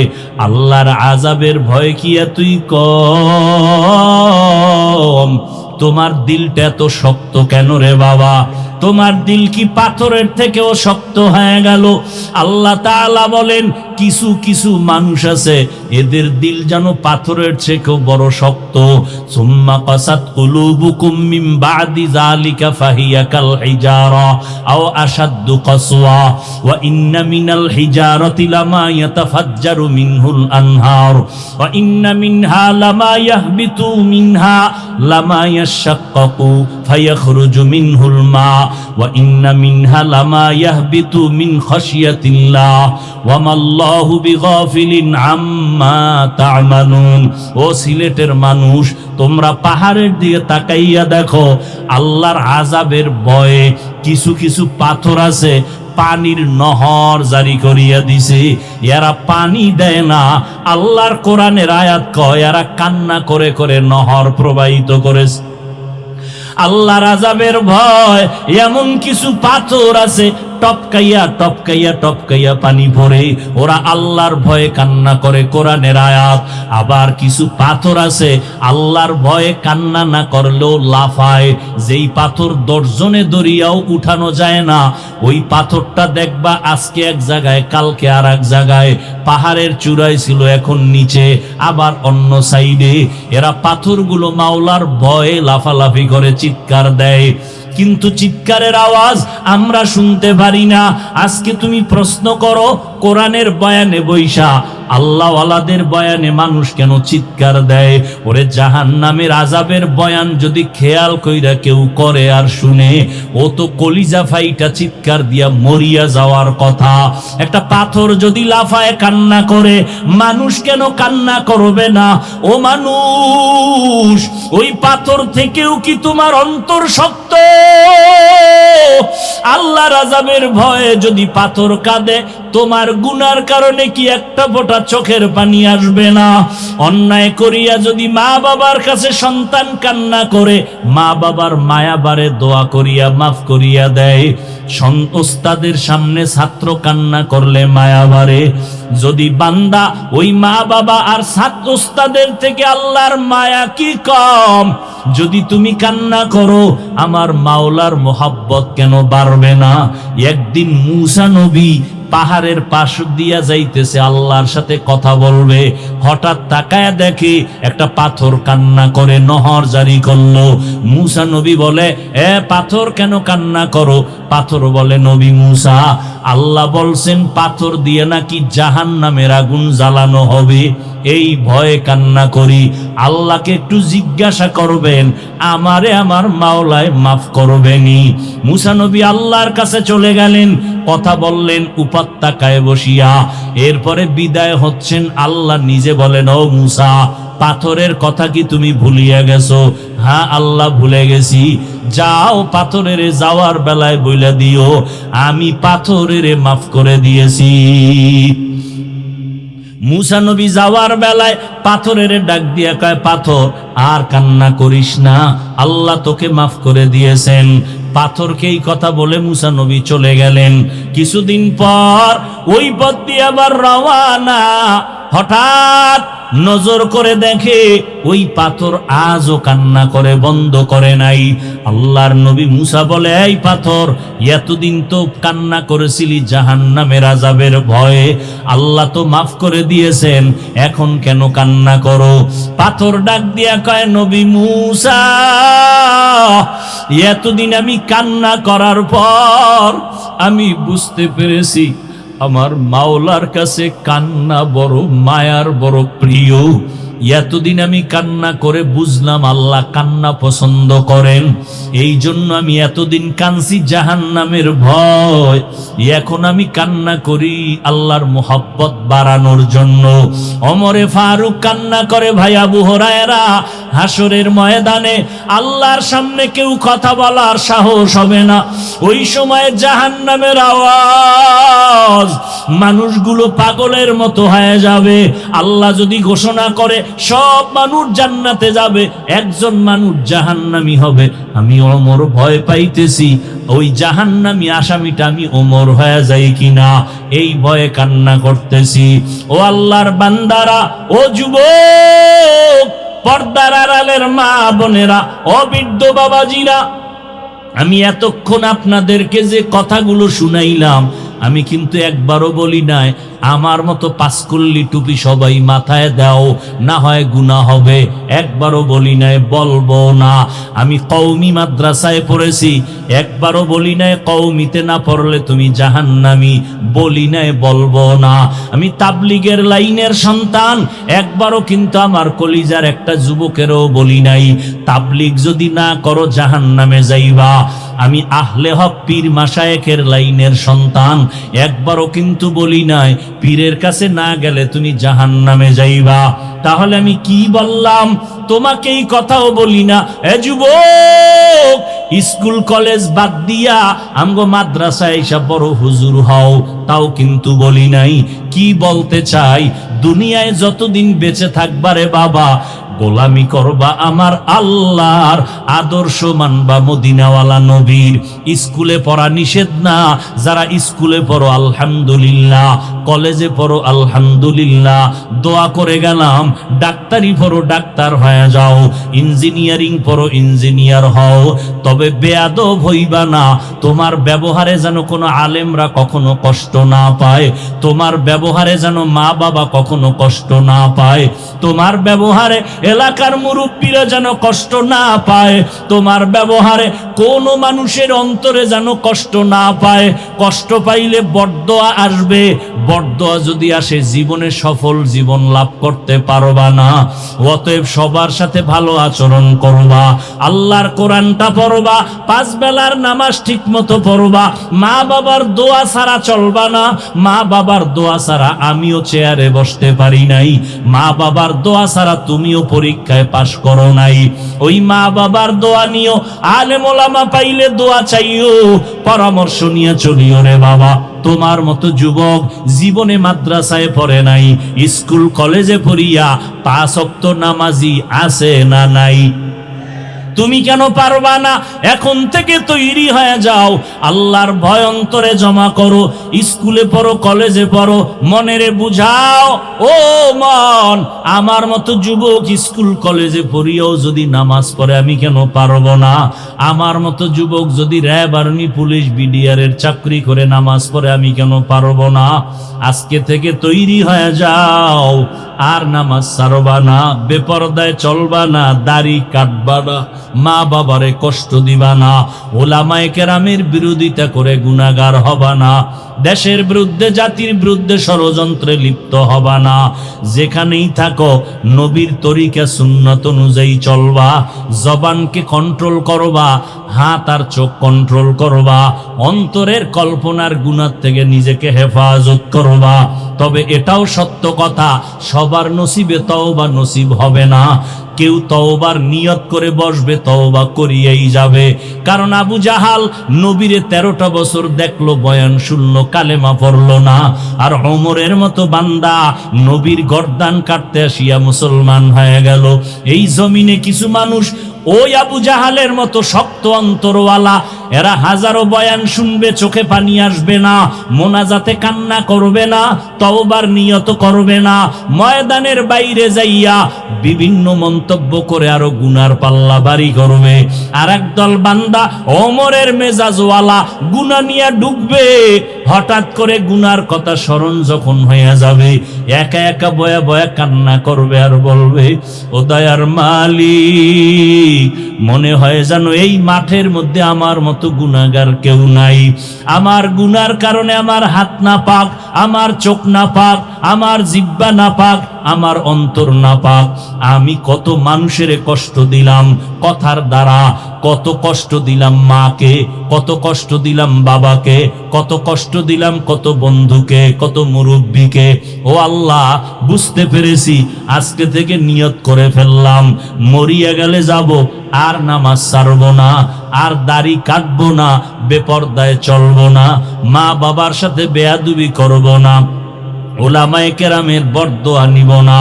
S1: আল্লাহর আযাবের ভয় কি তুই কম? তোমার দিলটা এত শক্ত কেন রে বাবা? তোমার দিল কি পাথরের থেকেও শক্ত হয়ে গেল? আল্লাহ তাআলা বলেন কিছু কিছু মানুষ আছে এদের দিল যেন পাথরের থেকেও বড় শক্ত। সুম্মা কাসাত কুলুবুকুম মিন বাদি যালিকা ফাহিয়া কাল হিজারা আও আশাদ্দু কাসওয়া ওয়া ইন্না মিনাল হিজারাতি লামা ইয়াতাফাজ্জারু মিনহুল আনহার ওয়া ইন্না মিনহা লামা ইয়াহবিতু মিনহা লামা ইয়াশাক্কাকু ফায়াখরুজু মিনহুল মা ওয়া ইন্না মিনহা লামা ইয়াহবিতু মিন খাশিয়াতিল্লাহ ওয়া মাল্লাহু বিগাফিলিন আম্মা তা'মালুন। ও সিলেটের মানুষ, তোমরা পাহাড়ের দিকে তাকাইয়া দেখো, আল্লাহর আযাবের ভয়ে কিছু কিছু পাথর আছে পানির নহর জারি করিয়া দিছে, এরা পানি দেয় না। আল্লাহর কোরআনের আয়াত কয় এরা কান্না করে করে নহর প্রবাহিত করেছে। আল্লাহর আযাবের ভয় এমন কিছু পাথর আছে টপকাইয়া টপকাইয়া টপকাইয়া পানি পড়ে, ওরা আল্লাহর ভয়ে কান্না করে, কোরআনের আয়াত। আবার কিছু পাথর আছে আল্লাহর ভয়ে কান্না না করলেও লাফায়, যেই পাথর দর্জনে দরিয়াও উঠানো যায় না, ওই পাথরটা দেখবা আজকে এক জায়গায় কালকে আর এক জায়গায়, পাহাড়ের চূড়ায় ছিল এখন নিচে, আবার অন্য সাইডে। এরা পাথরগুলো মাওলার ভয়ে লাফালাফি করে, চিৎকার দেয়, কিন্তু চিৎকারের আওয়াজ আমরা শুনতে পারি না। আজকে তুমি প্রশ্ন করো, কোরআনের বয়ানে বৈশা আল্লাহওয়ালাদের বয়ানে মানুষ কেন চিৎকার দেয়? ওরে জাহান্নামের আযাবের বয়ান যদি খেয়াল কইরা কেউ করে আর শুনে, ও তো কলিজা ফাইটা চিৎকার দিয়া মরিয়া যাওয়ার কথা। একটা পাথর যদি লাফায় কান্না করে, মানুষ কেন কান্না করবে না? ও মানুষ, ওই পাথর থেকেও কি তোমার অন্তর শক্ত? আল্লাহর আযাবের ভয়ে যদি পাথর কাঁদে, তোমার গুনার কারণে কি একটা ফোঁটা চোখের পানি আসবে না? অন্যায় করিয়া যদি মা বাবার কাছে সন্তান কান্না করে, মা বাবার মায়া বারে দোয়া করিয়া মাফ করিয়া দেয়। ওস্তাদের সামনে ছাত্র কান্না করলে মায়া বারে। যদি বান্দা ওই মা বাবা আর ছাত্র ওস্তাদের থেকে আল্লাহর মায়া কি কম? যদি তুমি কান্না করো, আমার মাওলার মোহাব্বত কেন বাড়বে না? একদিন মূসা নবী পাহাড়ের পাশ দিয়া যাইতেছে, আল্লাহর সাথে কথা বলবে। হঠাৎ তাকায় দেখে একটা পাথর কান্না করে নহর জারি করলো। মুসা নবী বলে, এ পাথর কেন কান্না করো? পাথর বলে, নবী মুসা, আল্লাহ বলছেন পাথর দিয়ে নাকি জাহান্নামের আগুন জ্বালানো হবে, এই ভয়ে কান্না করি। আল্লাহকে একটু জিজ্ঞাসা করবেন, আমারে আমার মাওলায় মাফ করবেনি। মুসা নবী আল্লাহর কাছে চলে গেলেন, কথা বললেন উপত্যকায় বসিয়া। এরপরে বিদায় হচ্ছেন, আল্লাহ নিজে বলেন, ও মুসা, পাথরের কথা কি তুমি ভুলিয়া গেছো? হ্যাঁ আল্লাহ, ভুলে গেছি। যাও, পাথরের যাওয়ার বেলায় বইলা দিও আমি পাথরের মাফ করে দিয়েছি। মুসা নবী যাওয়ার বেলায় পাথরের ডাক দিয়া কয়, পাথর আর কান্না করিস না, আল্লাহ তোকে মাফ করে দিয়েছেন। পাথরকে এই কথা বলে মুসা নবী চলে গেলেন। কিছুদিন পর ওই পথ দিয়ে আবার রওয়ানা। হঠাৎ নজর করে দেখে ওই পাথর আজও কান্না করে বন্ধ করে নাই। আল্লাহর নবী মুসা বলে, এই পাথর, এতদিন তো কান্না করেছিলি জাহান্নামের আযাবের ভয়ে, আল্লাহ তো মাফ করে দিয়েছেন, এখন কেন কান্না করো? পাথর ডাক দিয়া কয়, নবী মুসা, এতদিন আমি কান্না করার পর আমি বুঝতে পেরেছি আমার মাওলার কাছে কান্না বড় মায়ার, বড় প্রিয়। এতদিন আমি কান্না করে বুঝলাম আল্লাহ কান্না পছন্দ করেন, এই জন্য আমি এতদিন কাঁদছি জাহান্নামের ভয়। এখন আমি কান্না করি আল্লাহর মোহাব্বত বাড়ানোর জন্য। ওমরে ফারুক কান্না করে, ভাই আবু হুরায়রা, হাসরের ময়দানে আল্লাহর সামনে কেউ কথা বলার সাহস হবে না। ওই সময় জাহান্নামের আওয়াজ, মানুষগুলো পাগলের মতো হয়ে যাবে। আল্লাহ যদি ঘোষণা করে সব মানুষ জান্নাতে যাবে, একজন মানুষ জাহান্নামী হবে, আমি ওমর ভয় পাইতেছি ওই জাহান্নামী আসামিটা আমি ওমর হয়ে যাই কিনা, এই ভয়ে কান্না করতেছি। ও আল্লাহর বান্দারা, ও যুবক, পর্দার আড়ালের মা বোনেরা, ও বৃদ্ধ বাবাজিরা, আমি এতক্ষণ আপনাদেরকে যে কথাগুলো শুনাইলাম, আমি কিন্তু একবারও বলি নাই আমার মতো পাঁচকল্লি টুপি সবাই মাথায় দাও, না হয় গুনাহ হবে। একবারও বলি নাই, বলবো না। আমি কওমি মাদ্রাসায় পড়েছি, একবারও বলি নাই কওমিতে না পড়লে তুমি জাহান্নামী, বলি নাই, বলবো না। আমি তাবলিগের লাইনের সন্তান, একবারও কিন্তু আমার কলিজার একটা যুবকেরও বলি নাই তাবলিগ যদি না করো জাহান্নামে যাইবা। আমি আহলে হক পীর মাশায়েখের লাইনের সন্তান, একবারও কিন্তু বলি নাই পীরের কাছে না গেলে তুমি জাহান্নামে যাইবা। তাহলে আমি কি বললাম? তোমাকে এই কথাও বলি না, এ যুবক, স্কুল কলেজ বাদ দিয়া আমগো মাদ্রাসায় এসে বড় হুজুর হও, তাও কিন্তু বলি নাই। কি বলতে চাই? দুনিয়ায় যতদিন বেঁচে থাকবা রে বাবা, গোলামি করবা আমার আল্লাহর, আদর্শ মানবা মদিনাওয়ালা নবীর। স্কুলে পড়া নিষেধ না, যারা স্কুলে পড়ো আলহামদুলিল্লাহ, কলেজে পড়ো আলহামদুলিল্লাহ, দোয়া করে গেলাম ডাক্তারি পড়ো ডাক্তার হয়ে যাও, ইঞ্জিনিয়ারিং পড়ো ইঞ্জিনিয়ার হও, তবে বেয়াদব হইবা না। তোমার ব্যবহারে যেন কোনো আলেমরা কখনো কষ্ট না পায়, তোমার ব্যবহারে যেন মা বাবা কখনো কষ্ট না পায়, তোমার ব্যবহারে এলাকার মুরব্বীরা যেন কষ্ট না পায়, তোমার ব্যবহারে কোনো মানুষের অন্তরে যেন কষ্ট না পায়। কষ্ট পাইলে বরদোয়া আসবে, বরদোয়া যদি আসে জীবনে সফল জীবন লাভ করতে পারবা না। অতএব সবার সাথে ভালো আচরণ করবা, আল্লাহর কোরআনটা পড়বা, পাঁচ বেলার নামাজ ঠিক মতো পড়বা, মা বাবার দোয়া ছাড়া চলবা না। মা বাবার দোয়া ছাড়া আমিও চেয়ারে বসতে পারি নাই, মা বাবার দোয়া ছাড়া তুমিও পরীক্ষায় পাশ করো নাই। ওই মা বাবার দোয়া নিও, আলেম ওলামা পাইলে দোয়া চাইও, পরামর্শ নিয়ে চলিও রে বাবা। তোমার মতো যুবক জীবনে মাদ্রাসায় পড়ে নাই, স্কুল কলেজে পড়িয়া 5 ওয়াক্ত নামাজি আছে না নাই? তুমি কেন পারবা না? এখন থেকে তৈরি হয়ে যাও, আল্লাহর ভয় অন্তরে জমা করো, স্কুলে পড়ো, কলেজে পড়ো, মনেরে বুঝাও, ও মন, আমার মতো যুবক স্কুল কলেজে পড়িয়াও যদি নামাজ পড়ে আমি কেন পারবো না? আমার মতো যুবক যদি র্যাব, আর্মি, পুলিশ, বিডিআর এর চাকরি করে নামাজ পড়ে আমি কেন পারবো না? আজকে থেকে তৈরি হয়ে যাও, আর নামাজ ছাড়বা না, বেপরদায় চলবা না, দাড়ি কাটবা না, মা বাবারে কষ্ট দিবা না, ওলামায়ে কেরামের বিরোধিতা করে গুনাহগার হবা না, দেশের বিরুদ্ধে, জাতির বিরুদ্ধে ষড়যন্ত্রে লিপ্ত হবা না। যেখানেই থাকো নবীর তরিকা সুন্নাত অনুযায়ী চলবা, জবানকে কন্ট্রোল করবা, হাত আর চোখ কন্ট্রোল করবা, অন্তরের কল্পনার গুনাহ থেকে নিজেকে হেফাজত করবা। তবে এটাও সত্য কথা, সবার নসিবে তওবা নসিব হবে না। কেউ তওবার নিয়ত করে বসবে, তওবা করিয়েই যাবে। কারণ আবু জাহাল নবীরে 13টা বছর দেখলো, বয়ান শুনলো, কালেমা পড়লো না। আর ওমরের মতো বান্দা নবীর গর্দান কাটতে আসিয়া মুসলমান হয়ে গেল। এই জমিনে কিছু মানুষ ওই আবু জাহালের মতো শক্ত অন্তরওয়ালা, এরা হাজারো বয়ান শুনবে, চোখে পানি আসবে না, মোনাজাতে কান্না করবে না, তওবার নিয়ত করবে না, ময়দানের বাইরে যাইয়া বিভিন্ন মন্তব্য করে আরো গুনার পাল্লা বাড়ি করবে। আর একদল বান্দা ওমরের মেজাজওয়ালা, গুনাহ নিয়ে ডুববে, হঠাৎ করে গুনার কথা স্মরণ যখন হয়ে যাবে, একা একা বয়া বয়া কান্না করবে আর বলবে, ও দয়ার মালিক, মনে হয় যেন এই মাঠের মধ্যে আমার মতো গুনাহগার কেউ নাই। আমার গুনার কারণে আমার হাত না পাক, আমার চোখ না পাক, আমার জিহ্বা না পাক, আমার অন্তর না পাক। আমি কত মানুষের কষ্ট দিলাম কথার দ্বারা, কত কষ্ট দিলাম মাকে, কত কষ্ট দিলাম বাবাকে, কত কষ্ট দিলাম কত বন্ধুকে, কত মুরব্বীকে। ও আল্লাহ, বুঝতে পেরেছি, আজকে থেকে নিয়ত করে ফেললাম, মরিয়া গেলে যাব, আর নামাজ ছাড়বো না, আর দাড়ি কাটবো না, বেপরদায় চলবো না, মা বাবার সাথে বেয়াদবি করবো না, ওলামায়ে কেরামের বরদোয়া নিব না,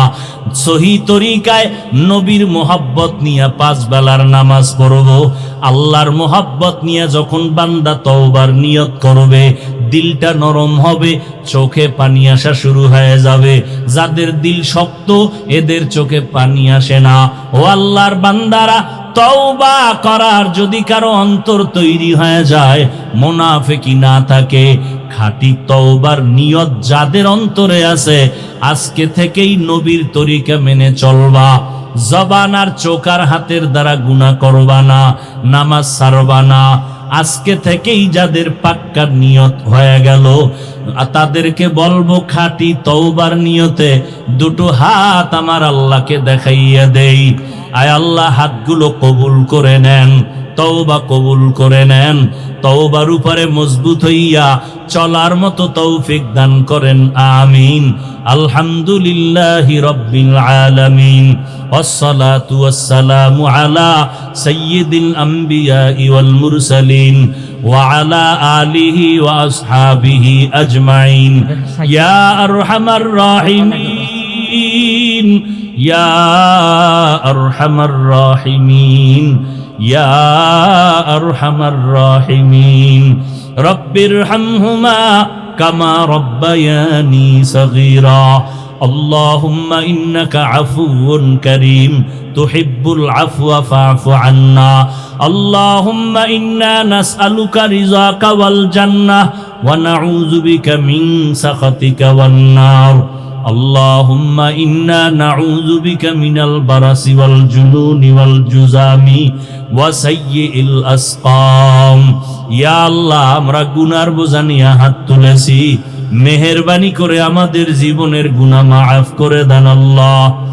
S1: সহি তরিকায় নবীর মোহাব্বত নিয়ে 5 বেলার নামাজ পড়ব। আল্লাহর মোহাব্বত নিয়ে যখন বান্দা তওবার নিয়ত করবে, দিলটা নরম হবে, চোখে পানি আসা শুরু হয়ে যাবে। যাদের দিল শক্ত এদের চোখে পানি আসে না। ও আল্লাহর বান্দারা, তওবা করার যদি কারো অন্তর তৈরি হয়ে যায়, মুনাফিকি না থাকে, খাঁটি তওবার নিয়ত যাদের অন্তরে আছে, আজকে থেকেই নবীর তরিকা মেনে চলবা, জবান আর চোখ আর হাতের দ্বারা গুনাহ করবা না, নামাজ ছাড়বা না। আজকে থেকেই যাদের পাক্কা নিয়ত হয়ে গেল, তাদেরকে বলবো খাঁটি তওবার নিয়তে দুটো হাত আমার আল্লাহকে দেখাইয়া দেই। আয় আল্লাহ, হাতগুলো কবুল করে নেন, তওবা কবুল করে নেন, তওবার উপরে মজবুত হইয়া চলার মতো তৌফিক দান করেন, আমিন। আলহামদুলিল্লাহি রাব্বিল আলামিন, ওয়াসসালাতু ওয়াসসালামু আলা সাইয়্যিদিল আমবিয়া ওয়াল মুরসালিন ওয়া আলা আলিহি ওয়া আসহাবিহি আজমাইন। ইয়া আরহামার রাহিমিন, ইয়া আরহামার রাহিমিন, ইয়া আরহামার রাহিমিন। রব্বিরহামহুমা কামা রব্বায়ানি সগীরা। اللهم إنك عفو كريم تحب العفو فاعف عنا. اللهم إنا نسألك رضاك والجنة ونعوذ بك من سخطك والنار. اللهم إنا نعوذ بك من البرص والجنون والجذام وسيء الأسقام. يا الله, আমরা গুনার বোঝা নিয়ে হাত তুলেছি, মেহেরবানি করে আমাদের জীবনের গুনাহ মাফ করে দেন আল্লাহ।